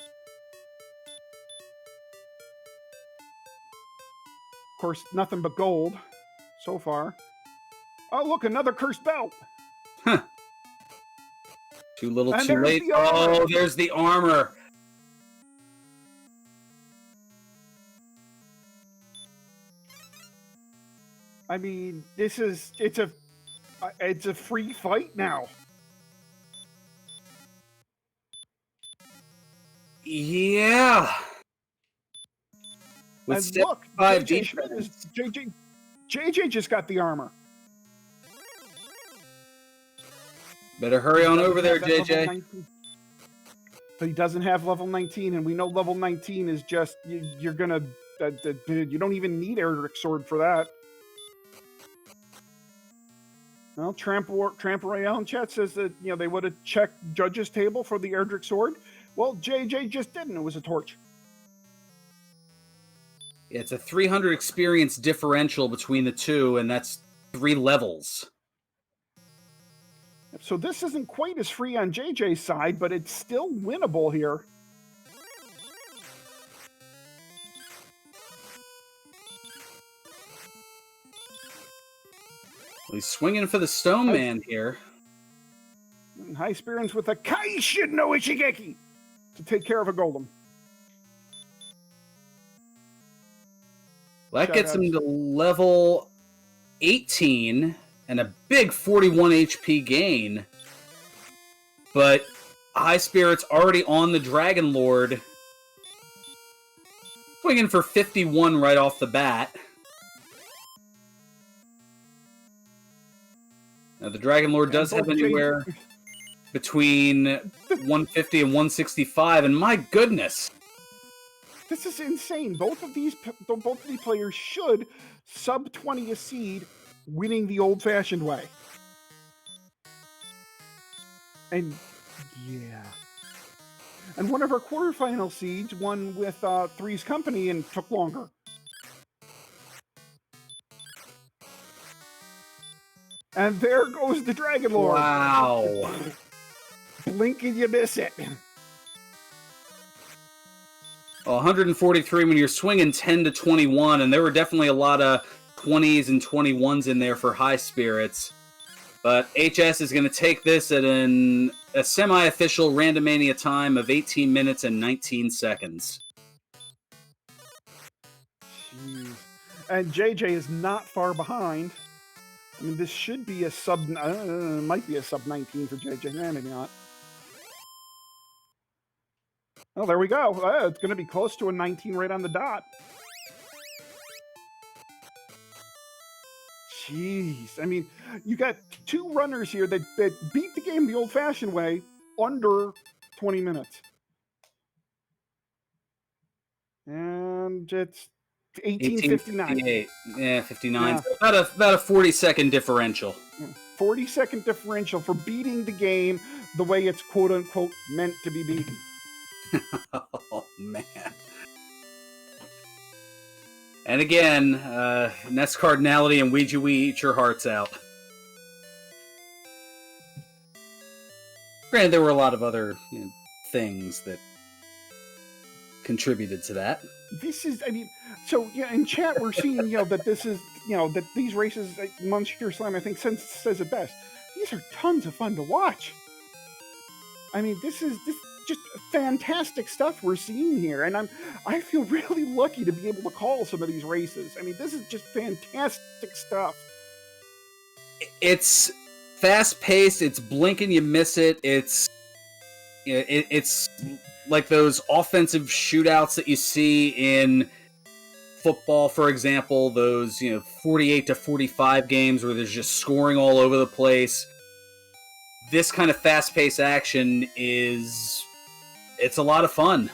Of course, nothing but gold so far. Oh, look, another cursed belt. Huh. Too little, And too late. Oh, there's the armor. I mean, it's a free fight now. Yeah. With And look, 75 JJ Schmidt is JJ just got the armor. Better hurry on over there, JJ. But he doesn't have level 19, and we know level 19 is just you're gonna you don't even need Erdrick's sword for that. Well, Tramp Royale in chat says that they would have checked Judge's table for the Erdrick sword. Well, JJ just didn't. It was a torch. Yeah, it's a 300 experience differential between the two, and that's 3 levels. So this isn't quite as free on JJ's side, but it's still winnable here. Well, he's swinging for the Stone Man here. High Spirits with a Kaishin no Ishigeki to take care of a golem. Well, that gets him to level 18 and a big 41 HP gain. But High Spirit's already on the Dragon Lord. Swinging for 51 right off the bat. Now, the Dragon Lord does have anywhere between 150 and 165, and my goodness! This is insane. Both of these players should sub 20 a seed, winning the old-fashioned way. And yeah. And one of our quarterfinal seeds won with Three's Company and took longer. And there goes the Dragon Lord. Wow. Blink and you miss it. 143 when you're swinging 10 to 21, and there were definitely a lot of 20s and 21s in there for high spirits. But HS is going to take this at a semi-official Randomania time of 18 minutes and 19 seconds. Jeez. And JJ is not far behind. I mean, this should be a might be a sub 19 for JJ. Maybe not. Oh, there we go. It's going to be close to a 19 right on the dot. Jeez. I mean, you got two runners here that beat the game the old-fashioned way under 20 minutes. And it's 18:59. Yeah, 59. Yeah. So about a 40-second differential. 40-second differential for beating the game the way it's quote-unquote meant to be beaten. Oh, man. And again, Nest Cardinality and Ouija Wee eat your hearts out. Granted, there were a lot of other things that contributed to that. This is, I mean, so yeah, in chat we're seeing, that this is, that these races, Monsieur Slam, I think, says it best. These are tons of fun to watch. I mean, this just fantastic stuff we're seeing here, and I feel really lucky to be able to call some of these races. I mean, this is just fantastic stuff. It's fast-paced. It's blink and you miss it. It's like those offensive shootouts that you see in football, for example. Those 48 to 45 games where there's just scoring all over the place. This kind of fast-paced action it's a lot of fun.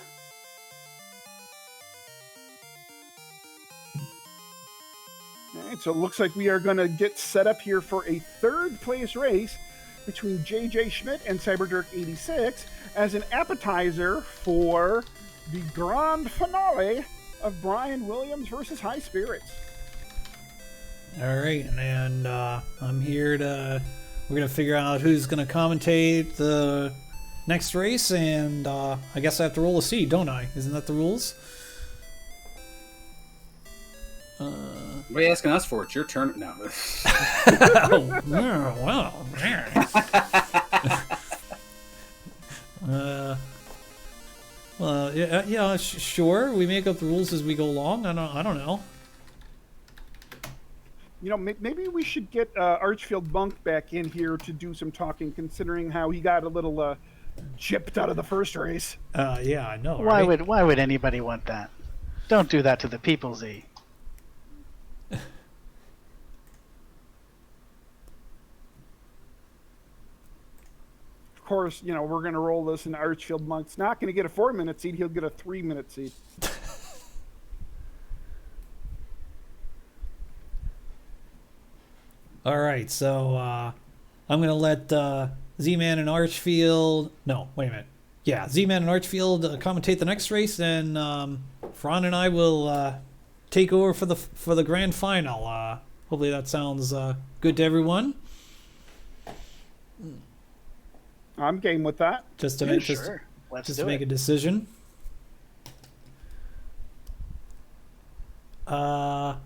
All right, so it looks like we are going to get set up here for a third-place race between JJ Schmidt and Cyberdirk86 as an appetizer for the grand finale of Brian Williams versus High Spirits. All right, and I'm here we're going to figure out who's going to commentate the next race, and I guess I have to roll a seed, don't I? Isn't that the rules? What are you asking us for? It's your turn. No. Oh, yeah, well, yeah, sure. We make up the rules as we go along. I don't know. Maybe we should get Archfield Monk back in here to do some talking, considering how he got a little gypped out of the first race. Yeah, I know. Why right? why would anybody want that? Don't do that to the people, Z. Of course, we're going to roll this, and Archfield Monk's not going to get a 4-minute seed. He'll get a 3-minute seed. All right, so I'm going to let Z-Man and Archfield... No, wait a minute. Yeah, Z-Man and Archfield commentate the next race, and Fran and I will take over for the grand final. Hopefully that sounds good to everyone. I'm game with that. Just to Yeah, make sure. Let's just do to make it. a decision. Okay,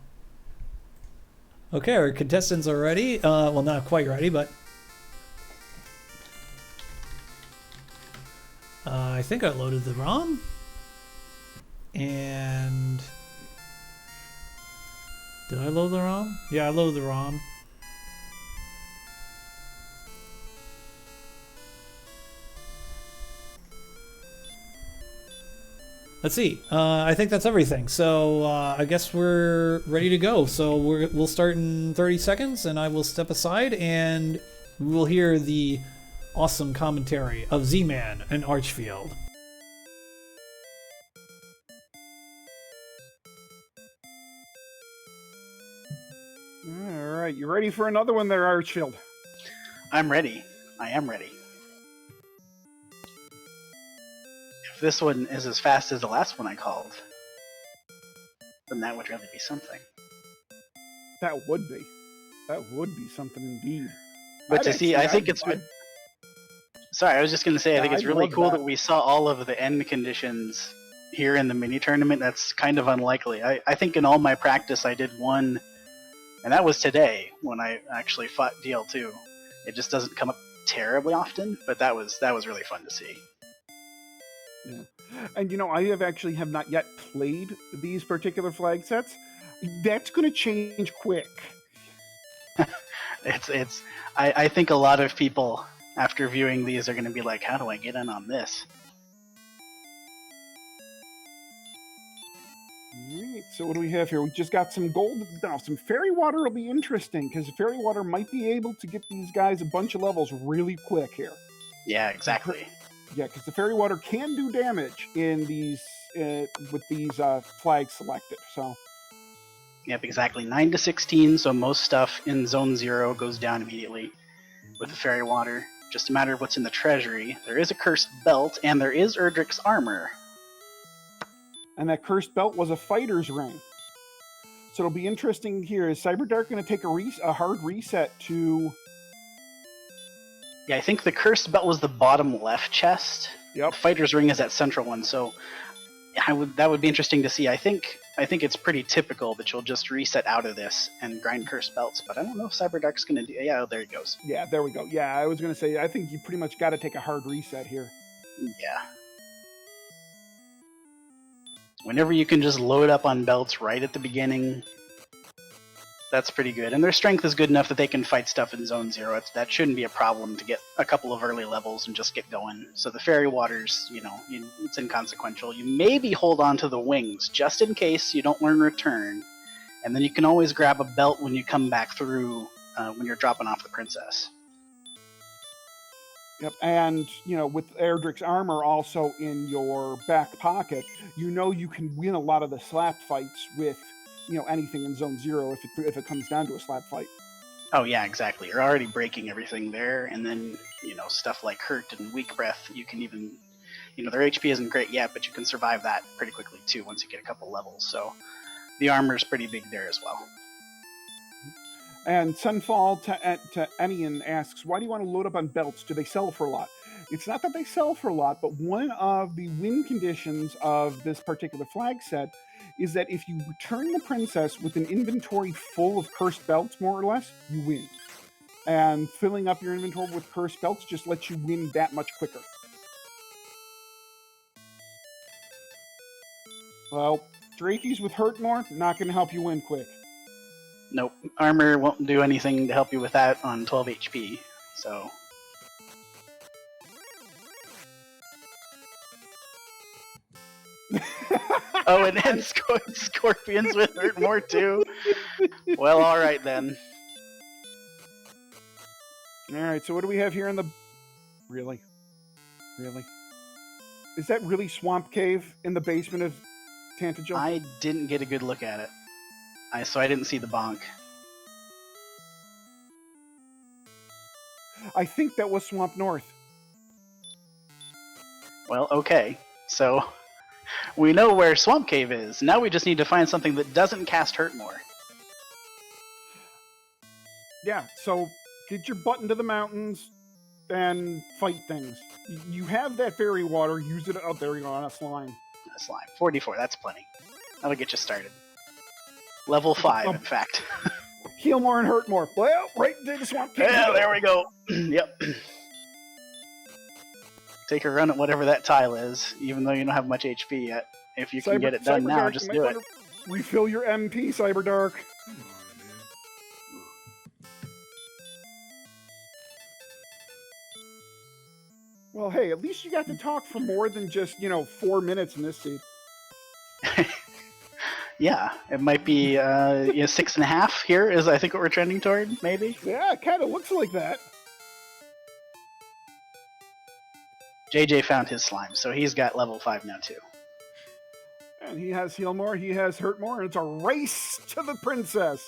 our contestants are ready. Well, not quite ready, but I think I loaded the ROM. And did I load the ROM? Yeah, I loaded the ROM. Let's see. I think that's everything. So I guess we're ready to go. So we'll start in 30 seconds, and I will step aside, and we will hear the awesome commentary of Z-Man and Archfield. All right, you ready for another one there, Archfield? I'm ready. I am ready. if this one is as fast as the last one I called, then that would really be something. That would be. That would be something indeed. But to see, I think it's. Sorry, I was just going to say, I think it's I'd really love cool that. that we saw all of the end conditions here in the mini tournament. That's kind of unlikely. I think in all my practice, I did one, and that was today when I actually fought DL2. It just doesn't come up terribly often, but that was really fun to see. Yeah. And you know, I have not yet played these particular flag sets. That's going to change quick. I think a lot of people after viewing these are going to be like, how do I get in on this? Alright, so what do we have here? We just got some gold. Now, some fairy water will be interesting, because fairy water might be able to get these guys a bunch of levels really quick here. Yeah, exactly. Yeah, because the fairy water can do damage in these with these flags selected. So Yep, exactly. 9 to 16, so most stuff in Zone 0 goes down immediately with the fairy water. Just a matter of what's in the treasury. There is a cursed belt, and there is Erdrick's armor. and that cursed belt was a fighter's ring. So it'll be interesting here. Is Cyberdark going to take a hard reset to? Yeah, I think the cursed belt was the bottom left chest. Yep. The fighter's ring is that central one, so that would be interesting to see. I think it's pretty typical that you'll just reset out of this and grind cursed belts, but I don't know if Cyberdark's going to do. Yeah, there it goes. Yeah, there we go. Yeah, I was going to say, I think you pretty much got to take a hard reset here. Yeah. Whenever you can just load up on belts right at the beginning, that's pretty good. And their strength is good enough that they can fight stuff in Zone 0. That shouldn't be a problem to get a couple of early levels and just get going. So the Fairy Waters, it's inconsequential. You maybe hold on to the wings, just in case you don't learn Return. And then you can always grab a belt when you come back through, when you're dropping off the Princess. Yep, and with Erdrick's armor also in your back pocket, you can win a lot of the slap fights with anything in Zone 0 if it comes down to a slap fight. Oh yeah, exactly. You're already breaking everything there, and then stuff like hurt and weak breath. You can even, their HP isn't great yet, but you can survive that pretty quickly too once you get a couple levels. So the armor's pretty big there as well. And Sunfall to Enian asks, why do you want to load up on belts? Do they sell for a lot? It's not that they sell for a lot, but one of the win conditions of this particular flag set is that if you return the princess with an inventory full of cursed belts, more or less, you win. And filling up your inventory with cursed belts just lets you win that much quicker. Well, Drakey's with Hurt More, not going to help you win quick. Nope. Armor won't do anything to help you with that on 12 HP, so... Oh, and then Scorpions with Hurt More too? Well, alright then. Alright, so what do we have here in the... Really? Really? Is that really Swamp Cave in the basement of Tantagel? I didn't get a good look at it. So I didn't see the bonk. I think that was Swamp North. Well, okay. So, we know where Swamp Cave is. Now we just need to find something that doesn't cast Hurt More. Yeah, so get your butt into the mountains and fight things. You have that fairy water, use it. Oh, there you go, on a slime. A slime. 44, that's plenty. That'll get you started. Level 5, in fact. Heal more and hurt more. Well, right into the Swamp Cave. Yeah, there we go. Yep. Take a run at whatever that tile is, even though you don't have much HP yet. If you can get it done now, just do it. Refill your MP, Cyberdark. Well, hey, at least you got to talk for more than just, 4 minutes in this seed. Yeah, it might be 6.5 here is I think what we're trending toward, maybe? Yeah, it kind of looks like that. JJ found his slime, so he's got level 5 now too. And he has heal more, he has hurt more, and it's a race to the princess.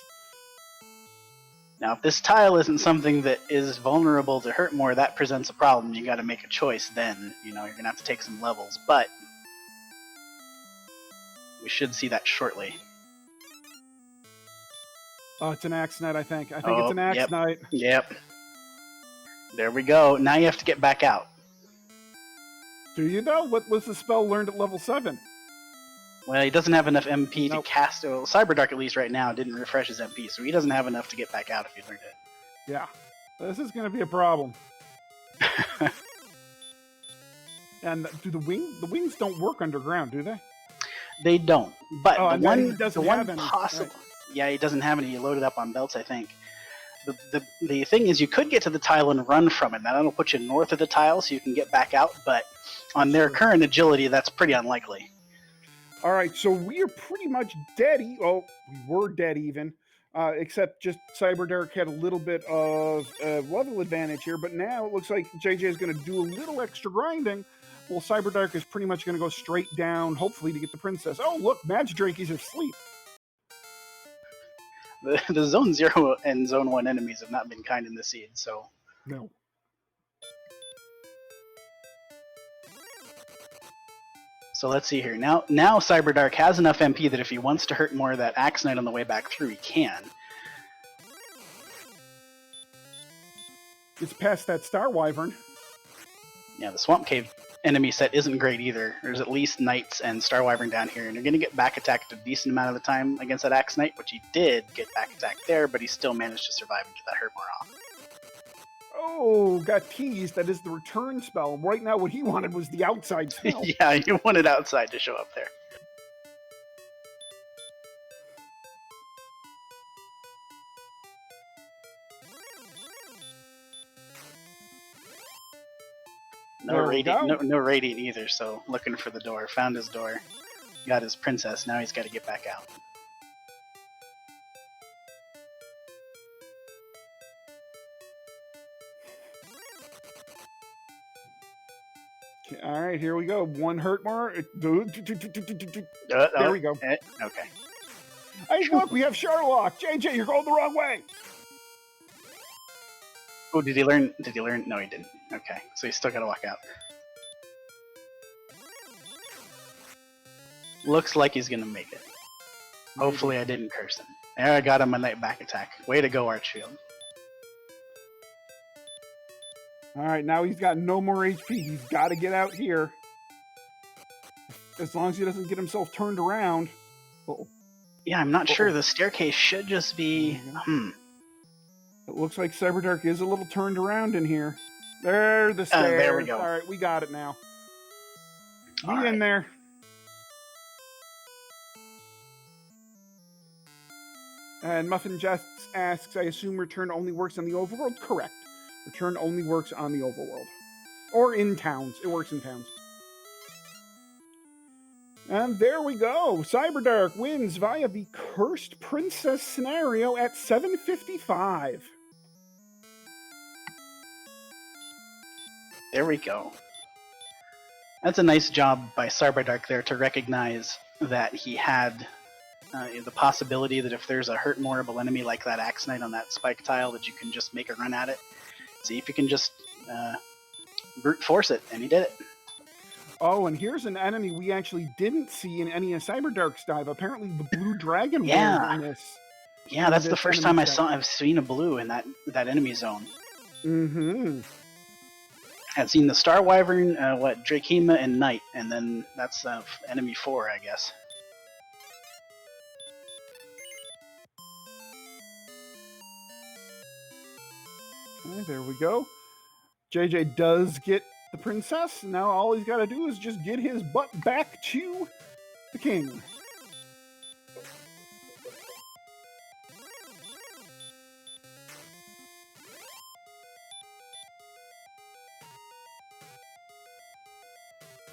Now, if this tile isn't something that is vulnerable to hurt more, that presents a problem. You got to make a choice then. You're going to have to take some levels. But We should see that shortly. Oh, it's an Axe Knight, I think. I think it's an Axe yep. Knight. Yep. There we go. Now you have to get back out. Do you, though? What was the spell learned at level 7? Well, he doesn't have enough MP Nope. to cast. Well, Cyberdark, at least right now, didn't refresh his MP, so he doesn't have enough to get back out if he learned it. Yeah. This is going to be a problem. And do the wings don't work underground, do they? They don't. But Oh, the and then he one, doesn't the one have any, possible. right. Yeah, he doesn't have any. He loaded up on belts, I think. The thing is, you could get to the tile and run from it. Now, that'll put you north of the tile so you can get back out, but on their current agility, that's pretty unlikely. All right, so we are pretty much dead. Well, we were dead even, except just Cyberdark had a little bit of level advantage here, but now it looks like JJ is going to do a little extra grinding. Well, Cyberdark is pretty much going to go straight down, hopefully, to get the princess. Oh, look, Magidrakes are asleep. The Zone 0 and Zone 1 enemies have not been kind in the seed, so... No. So let's see here. Now Cyberdark has enough MP that if he wants to hurt more of that Axe Knight on the way back through, he can. It's past that Star Wyvern. Yeah, the Swamp Cave enemy set isn't great either. There's at least Knights and Star Wyvern down here, and you're going to get back attacked a decent amount of the time against that Axe Knight, which he did get back attacked there, but he still managed to survive and get that hurt more off. Oh, got teased. That is the return spell. Right now, what he wanted was the outside spell. Yeah, you wanted outside to show up there. No There we radiant, go. no radiant either. So looking for the door, found his door, got his princess. Now he's got to get back out. Okay, all right, here we go. One hurt more. There we go. Okay. Hey, look, we have Sherlock. JJ, you're going the wrong way. Oh, did he learn? Did he learn? No, he didn't. Okay, so he's still got to walk out. Looks like he's gonna make it. Hopefully, I didn't curse him. There, I got him a night back attack. Way to go, Archfield. All right, now he's got no more HP. He's got to get out here. As long as he doesn't get himself turned around. Uh-oh. Yeah, I'm not sure. The staircase should just be. It looks like Cyberdark is a little turned around in here. There, the stairs. There we go. All right, we got it now. All Be in there. And Muffin just asks, I assume return only works on the overworld? Correct. Return only works on the overworld. Or in towns. It works in towns. And there we go. Cyberdark wins via the Cursed Princess scenario at 755. There we go. That's a nice job by Cyberdark there to recognize that he had the possibility that if there's a hurt moreable enemy like that Axe Knight on that spike tile, that you can just make a run at it. See if you can just brute force it, and he did it. Oh, and here's an enemy we actually didn't see in any of Cyberdark's dive. Apparently the blue dragon was in this. Yeah, that's the this first enemy time set. I've seen a blue in that enemy zone. Mm-hmm. I've seen the Star Wyvern, Drakema, and Knight, and then that's enemy 4, I guess. Okay, there we go. JJ does get the princess. Now all he's got to do is just get his butt back to the king.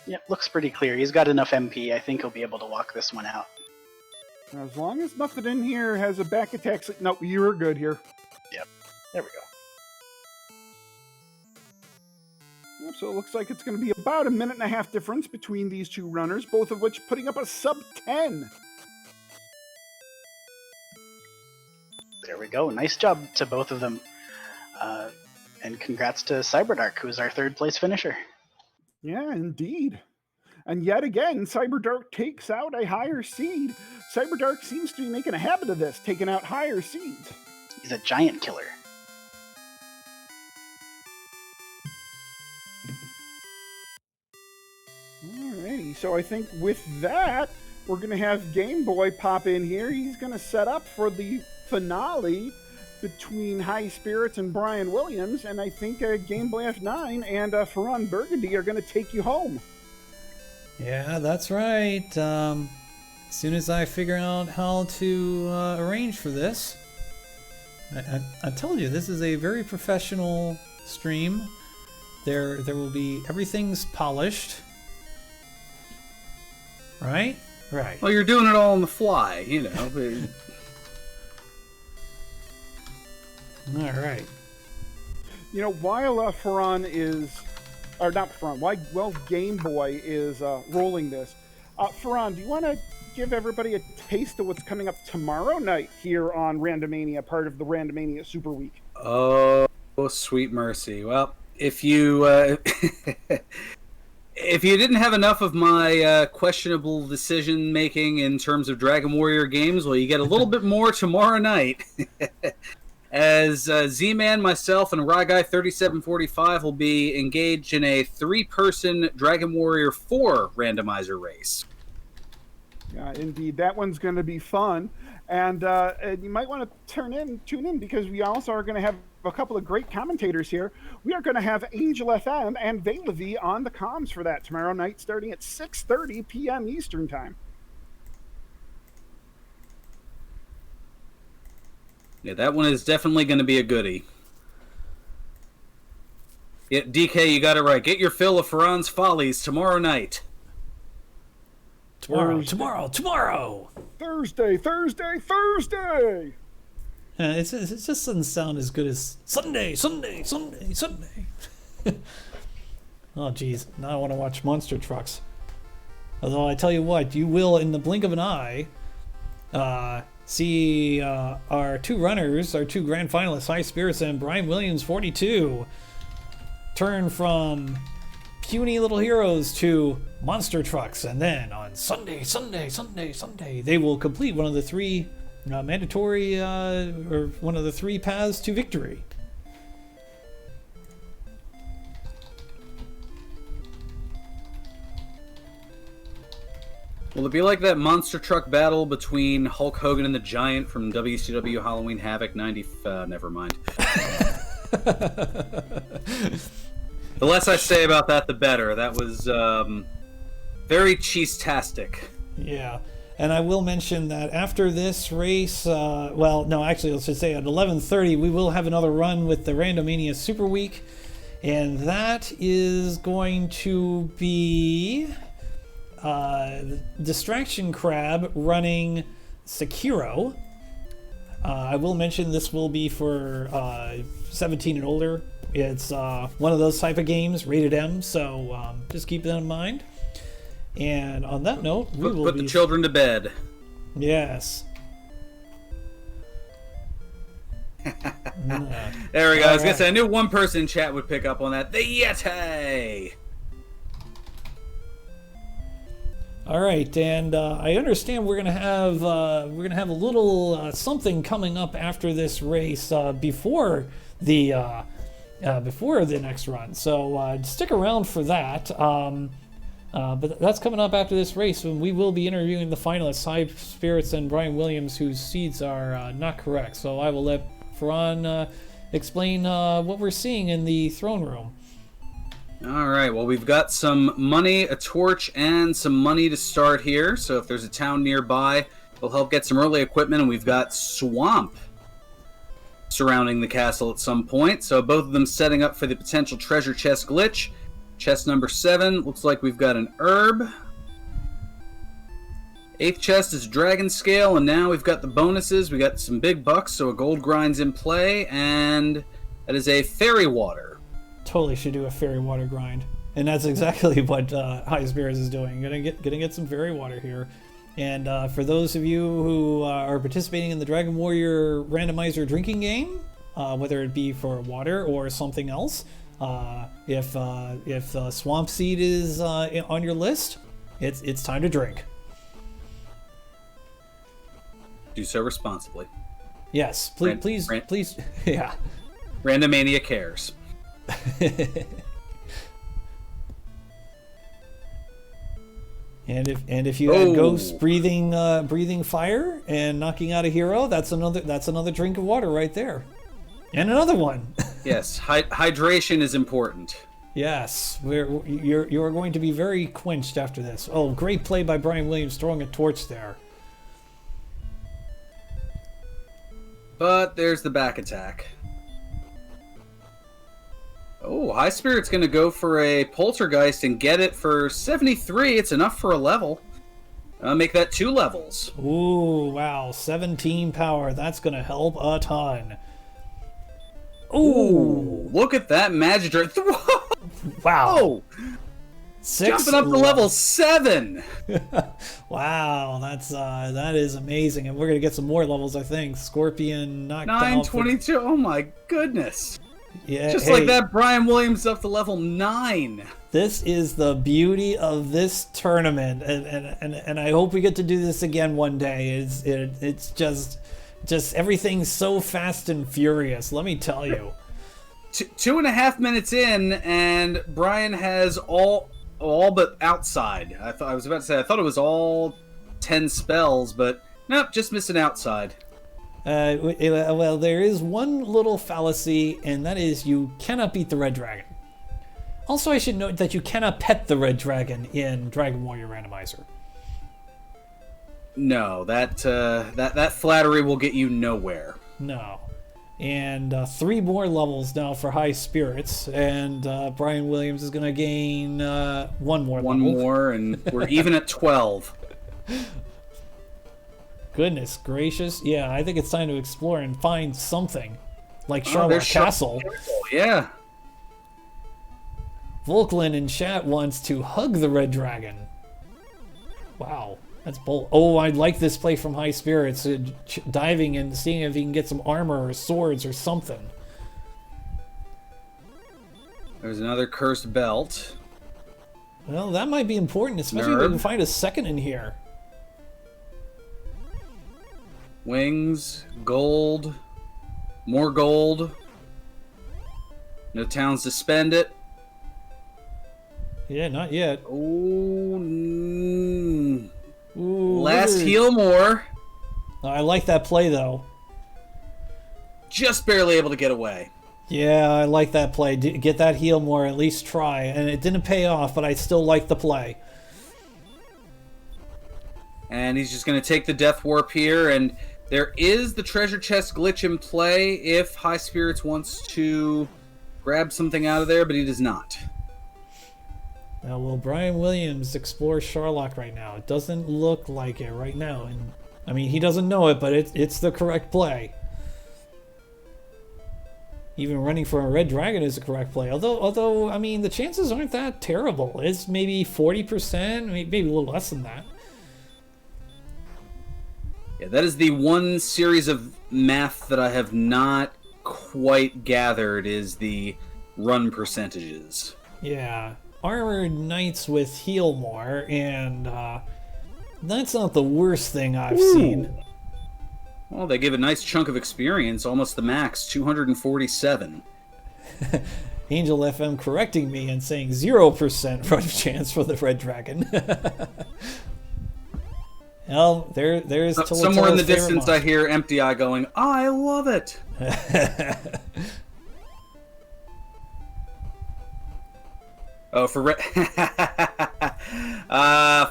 Yep, looks pretty clear. He's got enough MP. I think he'll be able to walk this one out. Now, as long as nothing in here has a back attack. No, you're good here. Yep, there we go. Yep, so it looks like it's going to be about a minute and a half difference between these two runners, both of which putting up a sub 10. There we go. Nice job to both of them. And congrats to Cyberdark, who's our third place finisher. Yeah, indeed. And yet again, Cyberdark takes out a higher seed. Cyberdark seems to be making a habit of this, taking out higher seeds. He's a giant killer. Alrighty, so I think with that, we're going to have Game Boy pop in here. He's going to set up for the finale between High Spirits and Brian Williams, and I think Game Boy F9 and Ferran Burgundy are going to take you home. Yeah, that's right. As soon as I figure out how to arrange for this, I told you this is a very professional stream. There will be everything's polished, right? Right. Well, you're doing it all on the fly, you know. All right. You know, while Ferran is, or not Ferran, while Game Boy is rolling this, Ferran, do you want to give everybody a taste of what's coming up tomorrow night here on Randomania, part of the Randomania Superweek? Oh, sweet mercy. Well, if you if you didn't have enough of my questionable decision making in terms of Dragon Warrior games, well, you get a little bit more tomorrow night. As Z-Man, myself, and Ryguy3745 will be engaged in a 3-person Dragon Warrior 4 randomizer race. Yeah, indeed. That one's going to be fun. And you might want to tune in, because we also are going to have a couple of great commentators here. We are going to have Angel FM and Valevi on the comms for that tomorrow night, starting at 6:30 p.m. Eastern Time. Yeah, that one is definitely going to be a goodie. Yeah, DK, you got it right. Get your fill of Ferran's follies tomorrow night. Tomorrow. Thursday. It just doesn't sound as good as Sunday. Oh, geez. Now I want to watch Monster Trucks. Although I tell you what, you will, in the blink of an eye, see our two runners, our two grand finalists, High Spirits and Brian Williams, 42, turn from puny little heroes to monster trucks, and then on Sunday, they will complete one of the 3 mandatory, or one of the 3 paths to victory. Will it be like that monster truck battle between Hulk Hogan and the Giant from WCW Halloween Havoc 90? Never mind. The less I say about that, the better. That was very cheese-tastic. Yeah, and I will mention that after this race, well, no, actually, let's just say at 11:30, we will have another run with the Randomania Superweek, and that is going to be Distraction Crab running Sekiro. I will mention this will be for 17 and older. It's one of those type of games, rated M, so just keep that in mind. And on that note, we will put the children to bed. Yes. There we go. I was going to say, I knew one person in chat would pick up on that. The Yeti! All right, and I understand we're gonna have a little something coming up after this race before the next run. So stick around for that. But that's coming up after this race, when we will be interviewing the finalists, High Spirits and Brian Williams, whose seeds are not correct. So I will let Ferran explain what we're seeing in the throne room. All right, well, we've got some money, a torch, and some money to start here. So if there's a town nearby, we'll help get some early equipment, and we've got swamp surrounding the castle at some point. So both of them setting up for the potential treasure chest glitch. Chest number 7, looks like we've got an herb. 8th chest is dragon scale, and now we've got the bonuses. We got some big bucks, so a gold grind's in play, and that is a fairy water. Totally should do a fairy water grind, and that's exactly what High Spirits is doing. Gonna get some fairy water here. And for those of you who are participating in the Dragon Warrior Randomizer drinking game, whether it be for water or something else, if Swamp Seed is on your list, It's time to drink. Do so responsibly. Yes, please, please. Yeah. Randomania cares. And if you had ghosts breathing fire and knocking out a hero, that's another drink of water right there, and another one. Yes, hydration is important. Yes, you're going to be very quenched after this. Oh, great play by Brian Williams throwing a torch there. But there's the back attack. Oh, High Spirit's going to go for a Poltergeist and get it for 73. It's enough for a level. Make that 2 levels. Ooh, wow. 17 power. That's going to help a ton. Ooh. Look at that magic drain. Wow. Oh, 6 jumping up to level 7. Wow, that is amazing. And we're going to get some more levels, I think. Scorpion knocked down. 922. Oh my goodness. Yeah, Just like that, Brian Williams up to level 9. This is the beauty of this tournament, and I hope we get to do this again one day. It's just everything's so fast and furious. Let me tell you. 2.5 minutes in, and Brian has all but outside. I was about to say I thought it was all 10 spells, but nope, just missing outside. Well, there is one little fallacy, and that is you cannot beat the Red Dragon. Also, I should note that you cannot pet the Red Dragon in Dragon Warrior Randomizer. No, that flattery will get you nowhere. No. And 3 more levels now for High Spirits, and Brian Williams is going to gain 1 more level. 1 more, and we're even at 12. Goodness gracious. Yeah, I think it's time to explore and find something. Like Charlotte Castle. Yeah. Volklin in chat wants to hug the Red Dragon. Wow, that's bold. Oh, I like this play from High Spirits. Diving and seeing if he can get some armor or swords or something. There's another cursed belt. Well, that might be important, especially if we can find a second in here. Wings, gold, more gold. No towns to spend it. Yeah, not yet. Oh, Ooh, last heal more. I like that play, though. Just barely able to get away. Yeah, I like that play. Get that heal more, at least try. And it didn't pay off, but I still like the play. And he's just going to take the Death Warp here, and there is the treasure chest glitch in play if High Spirits wants to grab something out of there, but he does not. Now, will Brian Williams explore Sharlock right now? It doesn't look like it right now. And I mean, he doesn't know it, but it's the correct play. Even running for a Red Dragon is the correct play. Although I mean, the chances aren't that terrible. It's maybe 40%, maybe a little less than that. Yeah, that is the one series of math that I have not quite gathered is the run percentages. Yeah. Armored Knights with heal more, and that's not the worst thing I've seen. Well, they give a nice chunk of experience, almost the max, 247. Angel FM correcting me and saying 0% run chance for the Red Dragon. Well, there's somewhere in the distance I hear Empty Eye going, I love it! Oh, for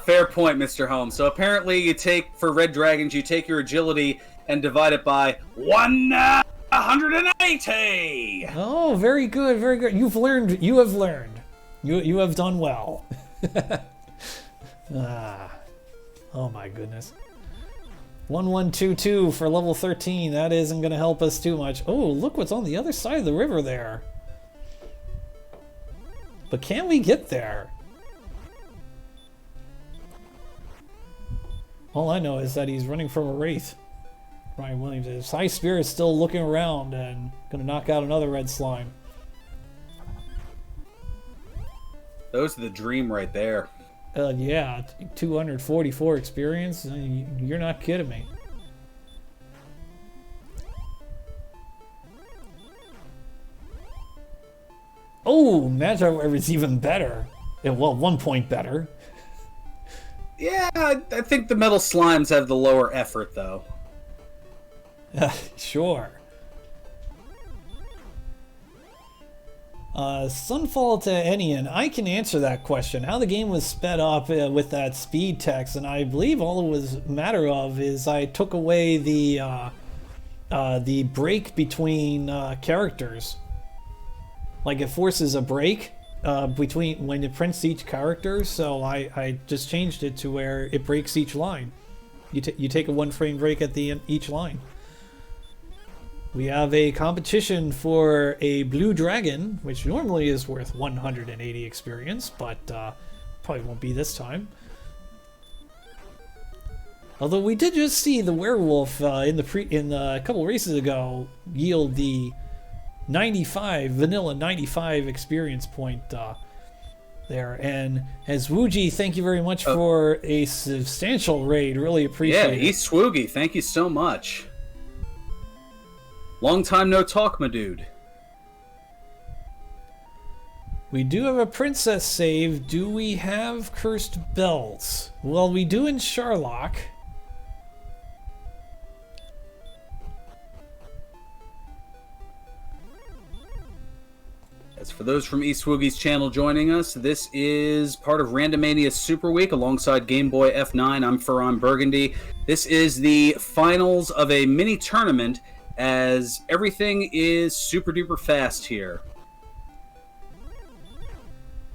fair point, Mr. Holmes. So apparently you take, for Red Dragons, you take your agility and divide it by 180! Oh, very good, very good. You have learned. You have done well. Oh my goodness. 1122 for level 13. That isn't going to help us too much. Oh, look what's on the other side of the river there. But can we get there? All I know is that he's running from a wraith. Brian Williams is. High Spirit's still looking around and going to knock out another red slime. Those are the dream right there. Yeah, 244 experience. You're not kidding me. Oh, Magi Warrior's even better. Yeah, well, 1 point better. Yeah, I think the metal slimes have the lower effort, though. Sure. Sunfall to Enian, I can answer that question. How the game was sped up with that speed text, and I believe all it was a matter of is I took away the break between characters. Like it forces a break between when it prints each character, so I just changed it to where it breaks each line. You take a 1 frame break at the end each line. We have a competition for a blue dragon, which normally is worth 180 experience, but probably won't be this time. Although we did just see the werewolf in a couple races ago yield the 95 vanilla 95 experience point there. And as Woogie, thank you very much for a substantial raid. Really appreciate it. Yeah, East Swoogie, thank you so much. Long time no talk, my dude. We do have a princess save. Do we have cursed bells? Well, we do in Sherlock. As for those from East Swoogie's channel joining us, this is part of Randomania Superweek alongside Game Boy F9. I'm Ferran Burgundy. This is the finals of a mini tournament as everything is super duper fast here.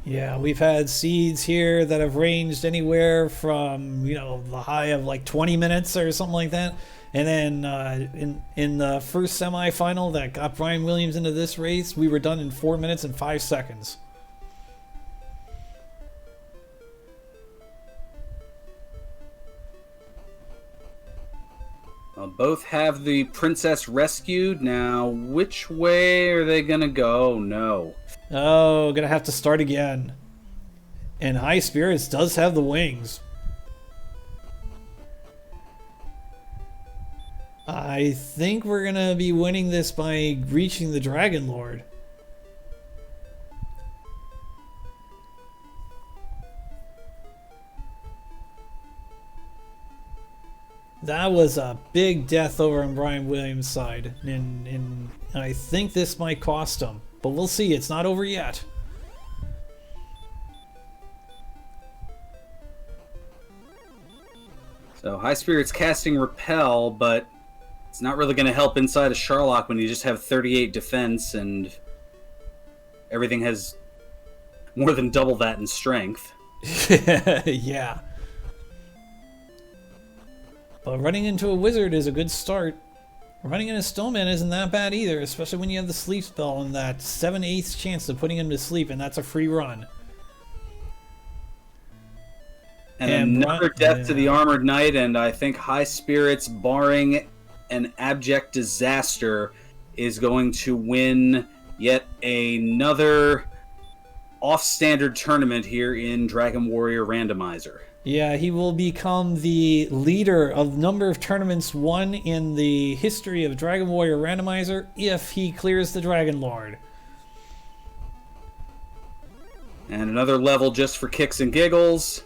Yeah, we've had seeds here that have ranged anywhere from, you know, the high of like 20 minutes or something like that. And then in the first semifinal that got Brian Williams into this race, we were done in 4 minutes and 5 seconds. Both have the princess rescued. Now, which way are they gonna go? No. Oh, gonna have to start again. And High Spirits does have the wings. I think we're gonna be winning this by reaching the Dragon Lord. That was a big death over on Brian Williams' side, and I think this might cost him. But we'll see, it's not over yet. So High Spirit's casting Repel, but it's not really going to help inside of Sherlock when you just have 38 defense and everything has more than double that in strength. Yeah. But running into a wizard is a good start. Running into a snowman isn't that bad either, especially when you have the sleep spell and that 7/8 chance of putting him to sleep, and that's a free run. And another death to the Armored Knight, and I think High Spirits, barring an abject disaster, is going to win yet another off-standard tournament here in Dragon Warrior Randomizer. Yeah, he will become the leader of the number of tournaments won in the history of Dragon Warrior Randomizer if he clears the Dragon Lord. And another level just for kicks and giggles.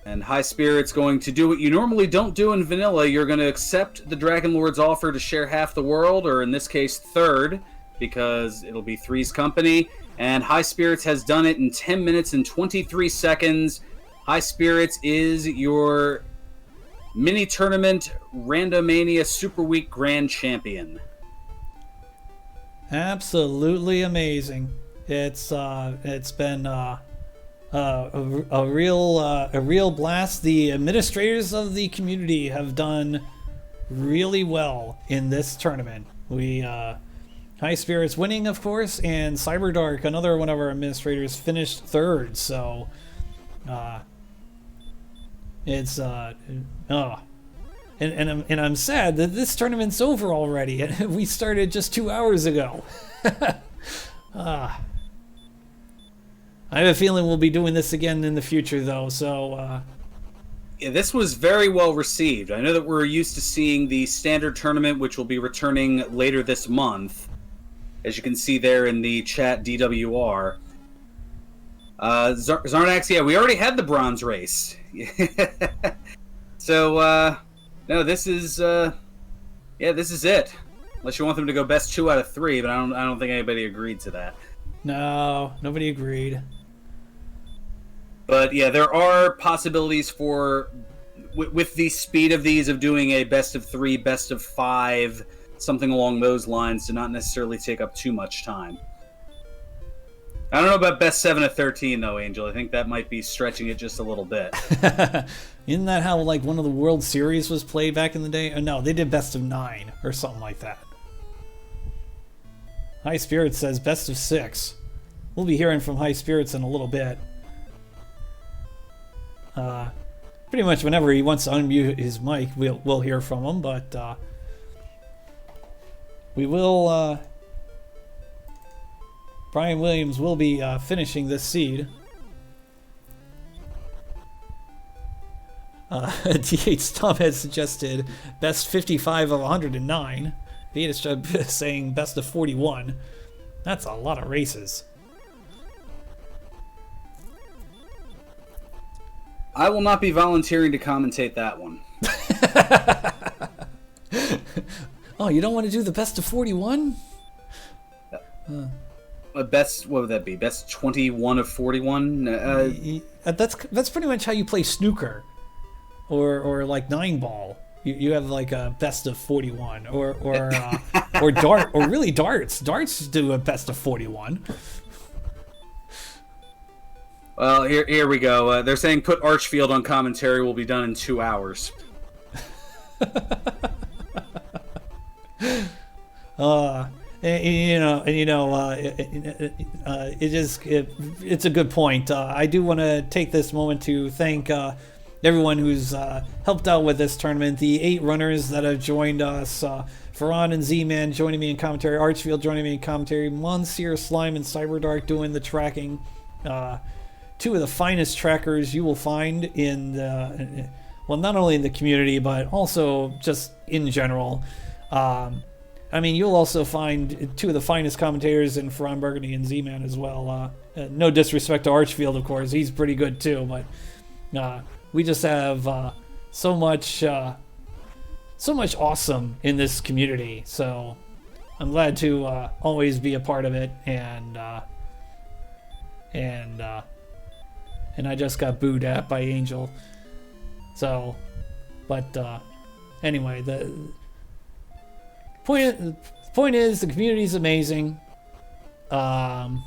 And High Spirit's going to do what you normally don't do in vanilla. You're going to accept the Dragon Lord's offer to share half the world, or in this case, third, because it'll be Three's company. And High Spirits has done it in 10 minutes and 23 seconds. High Spirits is your mini tournament Randomania Superweek Grand Champion. Absolutely amazing. It's been a real blast. The administrators of the community have done really well in this tournament. We High Spirits winning, of course, and Cyberdark, another one of our administrators, finished third. So it's and I'm sad that this tournament's over already. We started just 2 hours ago. I have a feeling we'll be doing this again in the future, though, so... Yeah, this was very well received. I know that we're used to seeing the standard tournament, which will be returning later this month. As you can see there in the chat, DWR. Zarnax, yeah, we already had the bronze race. So, no, this is it. Unless you want them to go best 2 out of 3, but I don't think anybody agreed to that. No, nobody agreed. But yeah, there are possibilities for, with the speed of these, of doing a best of 3, best of 5, something along those lines, to not necessarily take up too much time. I don't know about best 7 of 13 though, Angel. I think that might be stretching it just a little bit. Isn't that how like one of the World Series was played back in the day? Oh, no, they did best of 9 or something like that. High Spirits says best of 6. We'll be hearing from High Spirits in a little bit. Pretty much whenever he wants to unmute his mic, we'll hear from him, but we will... Brian Williams will be finishing this seed. DH Stump has suggested best 55 of 109. He is saying best of 41. That's a lot of races. I will not be volunteering to commentate that one. Oh, you don't want to do the best of 41? Best, what would that be? Best 21 of 41? That's pretty much how you play snooker, or like 9-ball. You have like a best of 41, or dart, or really darts. Darts do a best of 41. Well, here we go. They're saying put Archfield on commentary. Will be done in 2 hours. It's a good point. I do want to take this moment to thank everyone who's helped out with this tournament. The 8 runners that have joined us: Farhan and Z-Man joining me in commentary, Archfield joining me in commentary, Monsieur Slime and Cyberdark doing the tracking. 2 of the finest trackers you will find in the, well, not only in the community but also just in general. I mean, you'll also find 2 of the finest commentators in Farhan Burgundy and Z-Man as well. No disrespect to Archfield, of course. He's pretty good too, but we just have so much awesome in this community. So I'm glad to always be a part of it, and I just got booed at by Angel. So, but anyway, the point is the community is amazing, and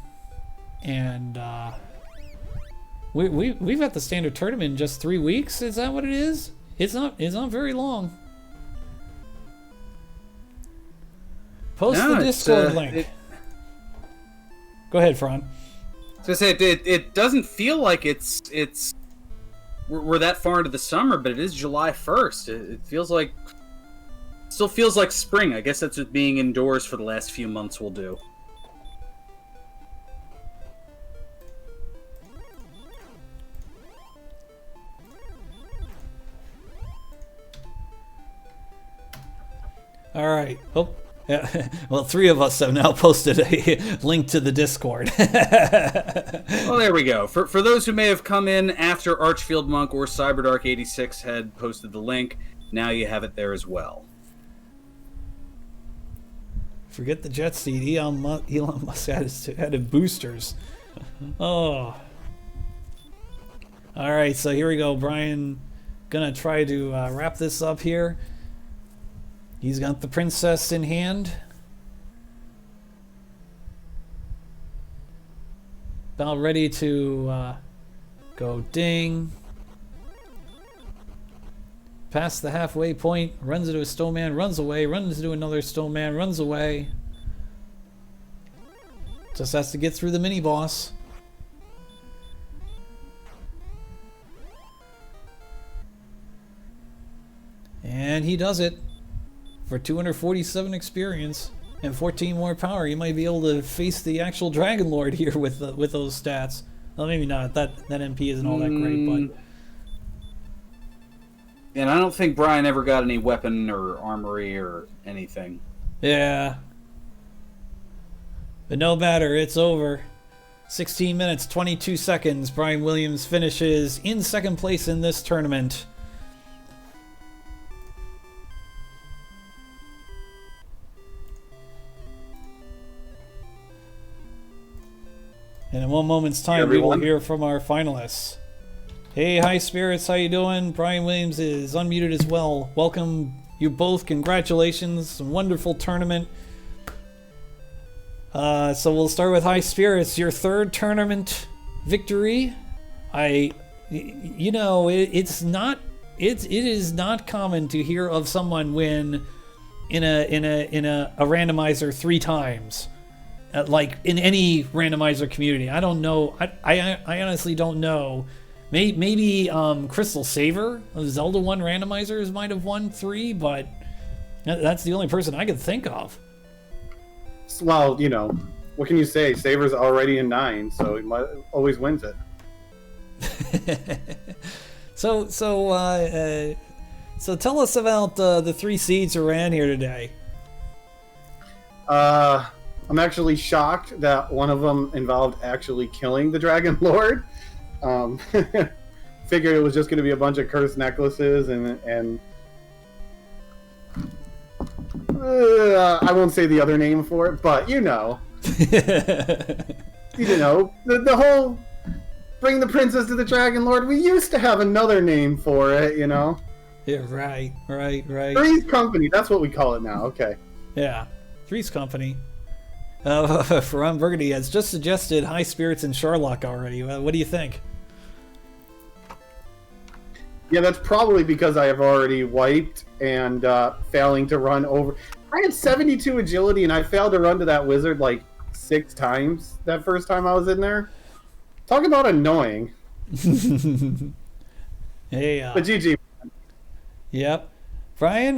we've got the standard tournament in just 3 weeks. Is that what it is? It's not very long. Post the Discord link. Go ahead, Fran. I was gonna say it doesn't feel like we're that far into the summer, but it is July 1st. It feels like. Still feels like spring. I guess that's what being indoors for the last few months will do. All right. Oh, yeah. Well, 3 of us have now posted a link to the Discord. Well, there we go. For those who may have come in after Archfield Monk or Cyberdark86 had posted the link, now you have it there as well. Forget the jet seat. Elon Musk added boosters. Oh. All right, so here we go. Brian gonna try to wrap this up here. He's got the princess in hand. About ready to go ding. Past the halfway point, runs into a snowman, runs away, runs into another snowman, runs away. Just has to get through the mini boss. And he does it. For 247 experience and 14 more power, you might be able to face the actual Dragon Lord here with those stats. Well, maybe not. That MP isn't all that great, but And I don't think Brian ever got any weapon or armory or anything. yeah. But no matter, it's over. 16 minutes, 22 seconds. Brian Williams finishes in second place in this tournament. And in one moment's time, we will hear from our finalists. Hey, High Spirits, how you doing? Brian Williams is unmuted as well. Welcome, you both. Congratulations. Wonderful tournament. So we'll start with High Spirits. Your third tournament victory. It is not common to hear of someone win in a randomizer 3 times. Like in any randomizer community. I don't know. I honestly don't know. Maybe Crystal Saver of Zelda 1 randomizers might have won 3, but that's the only person I could think of. Well, what can you say? Saver's already in 9, so he always wins it. So tell us about the 3 seeds who ran here today. I'm actually shocked that one of them involved actually killing the Dragon Lord. Figured it was just going to be a bunch of cursed necklaces and I won't say the other name for it, but the whole bring the princess to the Dragon Lord. We used to have another name for it, Yeah, right. Three's Company. That's what we call it now. Okay. Yeah, Three's Company. Ferran Burgundy has just suggested High Spirits and Sherlock already. What do you think? Yeah, that's probably because I have already wiped and failing to run over. I had 72 agility and I failed to run to that wizard like 6 times that first time I was in there. Talk about annoying. Hey, but GG. Yep. Brian,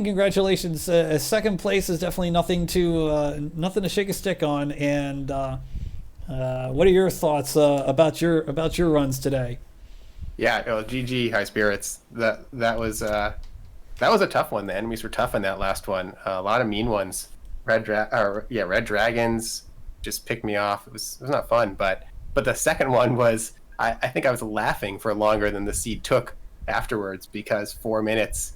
congratulations. Second place is definitely nothing to shake a stick on. And what are your thoughts about your runs today? Yeah, GG, High Spirits. That was a tough one. The enemies were tough in that last one. A lot of mean ones. Red dragons just picked me off. It was not fun. But the second one was I think I was laughing for longer than the seed took afterwards because 4 minutes.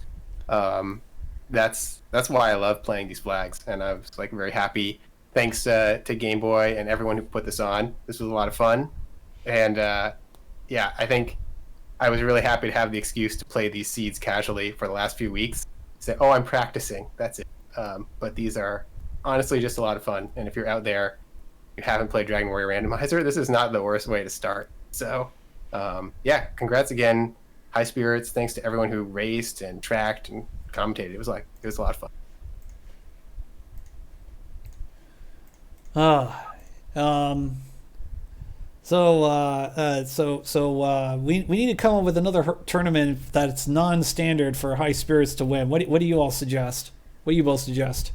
That's why I love playing these flags, and I was like very happy. Thanks to Game Boy and everyone who put this on. This was a lot of fun, and I think I was really happy to have the excuse to play these seeds casually for the last few weeks. Say, oh, I'm practicing. That's it. But these are honestly just a lot of fun, and if you're out there, you haven't played Dragon Warrior Randomizer, this is not the worst way to start. So, congrats again. High Spirits, thanks to everyone who raced and tracked and commentated. It was a lot of fun. We need to come up with another tournament that's non-standard for High Spirits to win. What do you all suggest? What do you both suggest?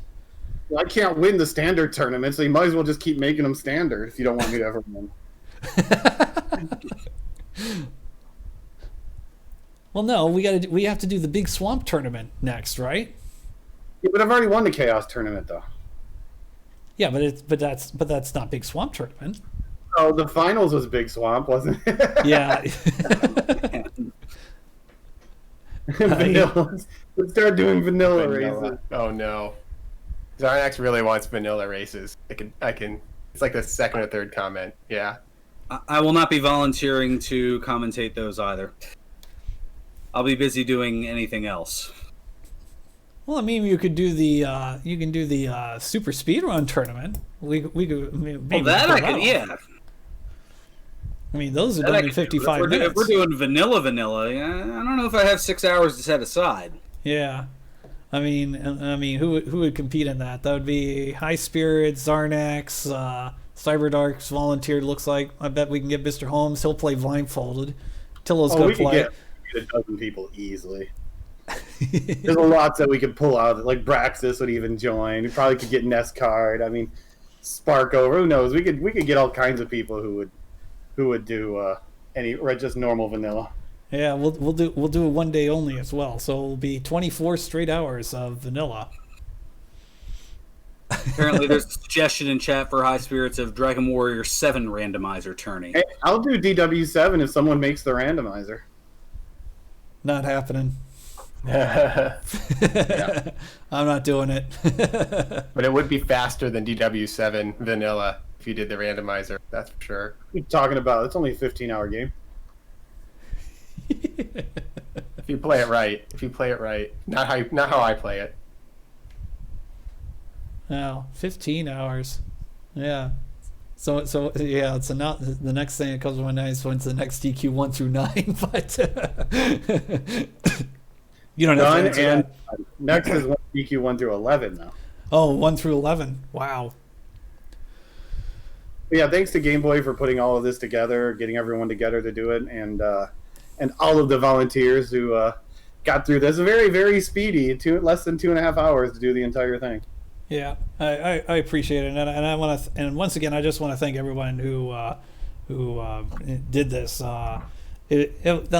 Well, I can't win the standard tournament, so you might as well just keep making them standard if you don't want me to ever win. Well, no, we have to do the big swamp tournament next, right? Yeah, but I've already won the chaos tournament though. Yeah, but that's not big swamp tournament. Oh, the finals was big swamp, wasn't it? Yeah. Vanilla. Let's start doing vanilla races. Oh no, Zarnax really wants vanilla races. I can. It's like the second or third comment. Yeah. I will not be volunteering to commentate those either. I'll be busy doing anything else. Well, I mean, you could do the super speedrun tournament. We could maybe that I could, yeah. I mean, those are done in 55 minutes. If we're doing vanilla, I don't know if I have 6 hours to set aside. Yeah, I mean, who would compete in that? That would be High Spirits, Zarnax, Cyberdark's volunteered. Looks like. I bet we can get Mr. Holmes. He'll play blindfolded. Tillo's gonna play. A dozen people easily. There's a lot that we could pull out. Like Braxis would even join. We probably could get Nest Card. I mean, Spark over. Who knows? We could get all kinds of people who would who would do any or just normal vanilla. Yeah, we'll do a 1 day only as well. So it'll be 24 straight hours of vanilla. Apparently, there's a suggestion in chat for High Spirits of Dragon Warrior 7 randomizer tourney. Hey, I'll do DW7 if someone makes the randomizer. Not happening. Yeah. I'm not doing it. But it would be faster than DW7 vanilla if you did the randomizer. That's for sure. What are you talking about? It's only a 15-hour game. If you play it right. Not how I play it. Wow, 15 hours. Yeah. So yeah, it's not the next thing that comes to my mind is when's the next DQ 1 through 9, but you don't have to answer And that. next is DQ 1 through 11 now. Oh, 1 through 11. Wow. But yeah, thanks to Game Boy for putting all of this together, getting everyone together to do it, and all of the volunteers who got through this very, very speedy, less than 2.5 hours to do the entire thing. Yeah, I appreciate it, and I want to, and once again, I just want to thank everyone who did this. That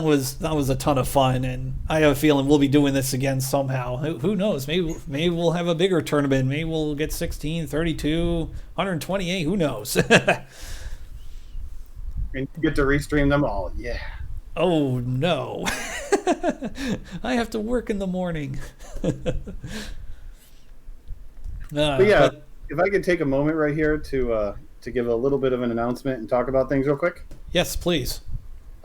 was a ton of fun, and I have a feeling we'll be doing this again somehow. Who knows? Maybe we'll have a bigger tournament. Maybe we'll get 16, 32, 128. Who knows? And you get to restream them all. Yeah. Oh no, I have to work in the morning. But yeah, if I could take a moment right here to give a little bit of an announcement and talk about things real quick. Yes, please.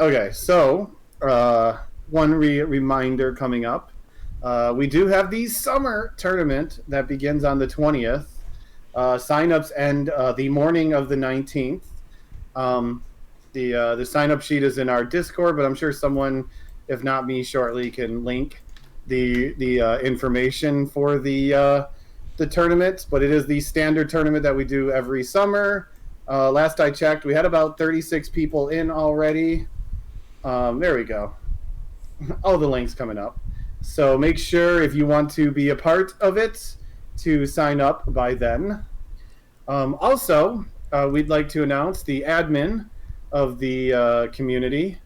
Okay, so one reminder coming up. We do have the summer tournament that begins on the 20th. Sign-ups end the morning of the 19th. The sign-up sheet is in our Discord, but I'm sure someone, if not me shortly, can link the information for the tournament. But it is the standard tournament that we do every summer. Last I checked, we had about 36 people in already. There we go. All the links coming up. So make sure if you want to be a part of it to sign up by then. Also, we'd like to announce the admin of the community.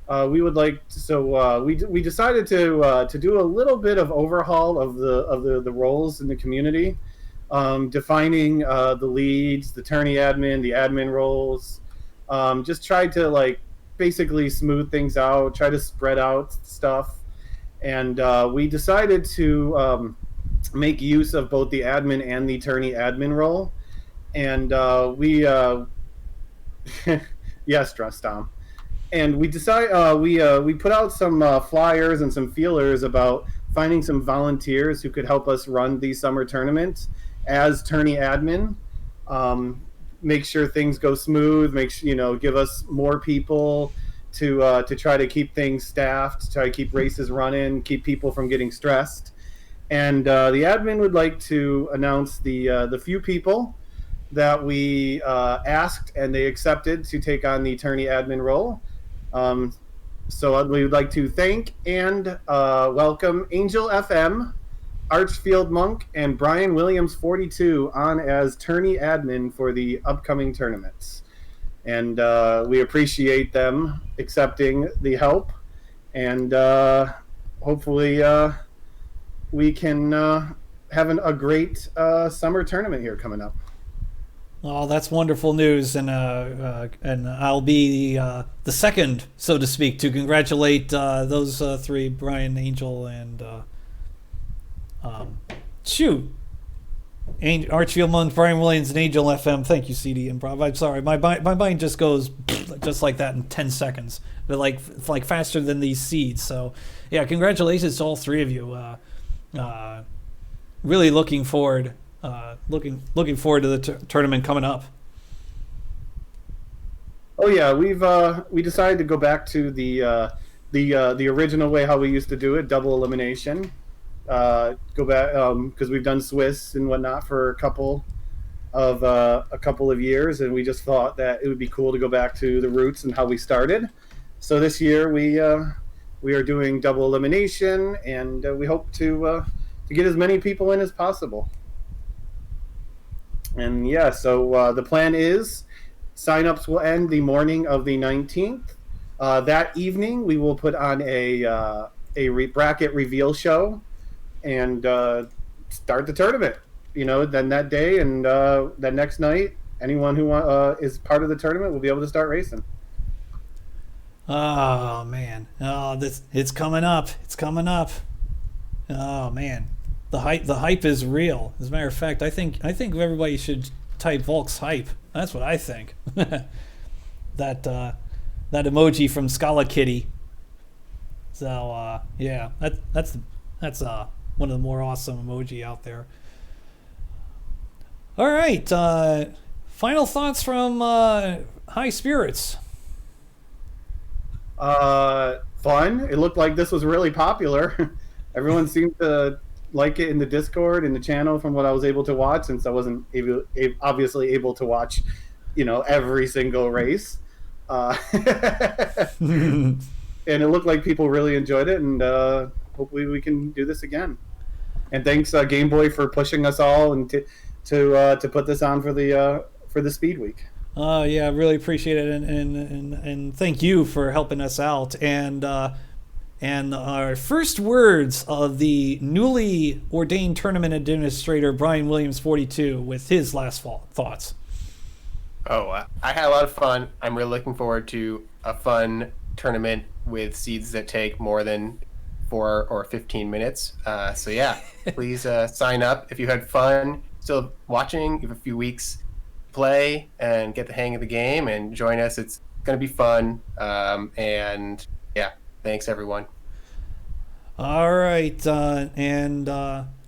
We would like to, so we decided to do a little bit of overhaul of the roles in the community, defining the leads, the tourney admin, the admin roles. Just tried to basically smooth things out, try to spread out stuff, and we decided to make use of both the admin and the tourney admin role, and we yes, trust Tom. And we we put out some flyers and some feelers about finding some volunteers who could help us run the summer tournament as tourney admin. Make sure things go smooth. Give us more people to try to keep things staffed, to try to keep races running, keep people from getting stressed. And the admin would like to announce the few people that we asked and they accepted to take on the tourney admin role. So we would like to thank and welcome Angel FM, Archfield Monk, and Brian Williams 42 on as tourney admin for the upcoming tournaments. And we appreciate them accepting the help, and hopefully we can have a great summer tournament here coming up. Oh, that's wonderful news, and I'll be the second, so to speak, to congratulate those three: Brian, Angel, and Archfield Monk, Brian Williams, and Angel FM. Thank you, CD Improv. I'm sorry, my mind just goes just like that in 10 seconds. But like faster than these seeds. So yeah, congratulations to all three of you. Really looking forward. Looking forward to the tournament coming up. Oh yeah, we decided to go back to the original way how we used to do it, double elimination. Go back because we've done Swiss and whatnot for a couple of years, and we just thought that it would be cool to go back to the roots and how we started. So this year we are doing double elimination, and we hope to get as many people in as possible. And yeah, so the plan is Sign-ups will end the morning of the 19th. That evening, we will put on a bracket reveal show and start the tournament. Then that day and that next night, anyone who is part of the tournament will be able to start racing. Oh man! Oh, it's coming up. It's coming up. Oh man, the hype is real. As a matter of fact, I think everybody should type Volk's hype. That's what I think. that emoji from Scala Kitty. So yeah, that's one of the more awesome emoji out there. All right, final thoughts from High Spirits. Fun. It looked like this was really popular. Everyone seemed to like it in the Discord and the channel from what I was able to watch, since I wasn't obviously able to watch, every single race. And it looked like people really enjoyed it, and hopefully we can do this again. And thanks, Game Boy, for pushing us all and to put this on for the Speed Week. Oh yeah, I really appreciate it, and thank you for helping us out. And our first words of the newly ordained tournament administrator, Brian Williams, 42, with his last thoughts. Oh, I had a lot of fun. I'm really looking forward to a fun tournament with seeds that take more than 4 or 15 minutes. So yeah, please sign up if you had fun. Still watching, you have a few weeks to play and get the hang of the game and join us. It's going to be fun. And yeah, thanks everyone. All right, and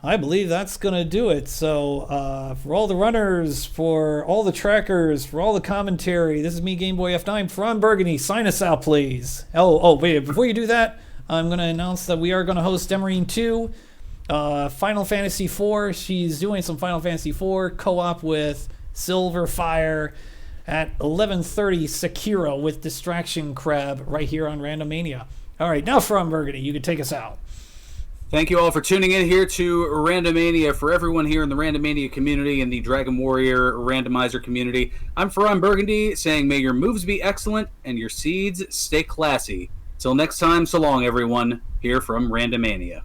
I believe that's going to do it. So for all the runners, for all the trackers, for all the commentary, this is me, Game Boy F9, from Burgundy. Sign us out, please. Oh, wait, before you do that, I'm going to announce that we are going to host Demarine 2, Final Fantasy IV. She's doing some Final Fantasy IV co-op with Silver Fire at 11:30 Sekiro with Distraction Crab right here on Randomania. All right, now from Burgundy, you can take us out. Thank you all for tuning in here to Randomania. For everyone here in the Randomania community and the Dragon Warrior Randomizer community, I'm Ferran Burgundy saying may your moves be excellent and your seeds stay classy. Till next time, so long everyone, here from Randomania.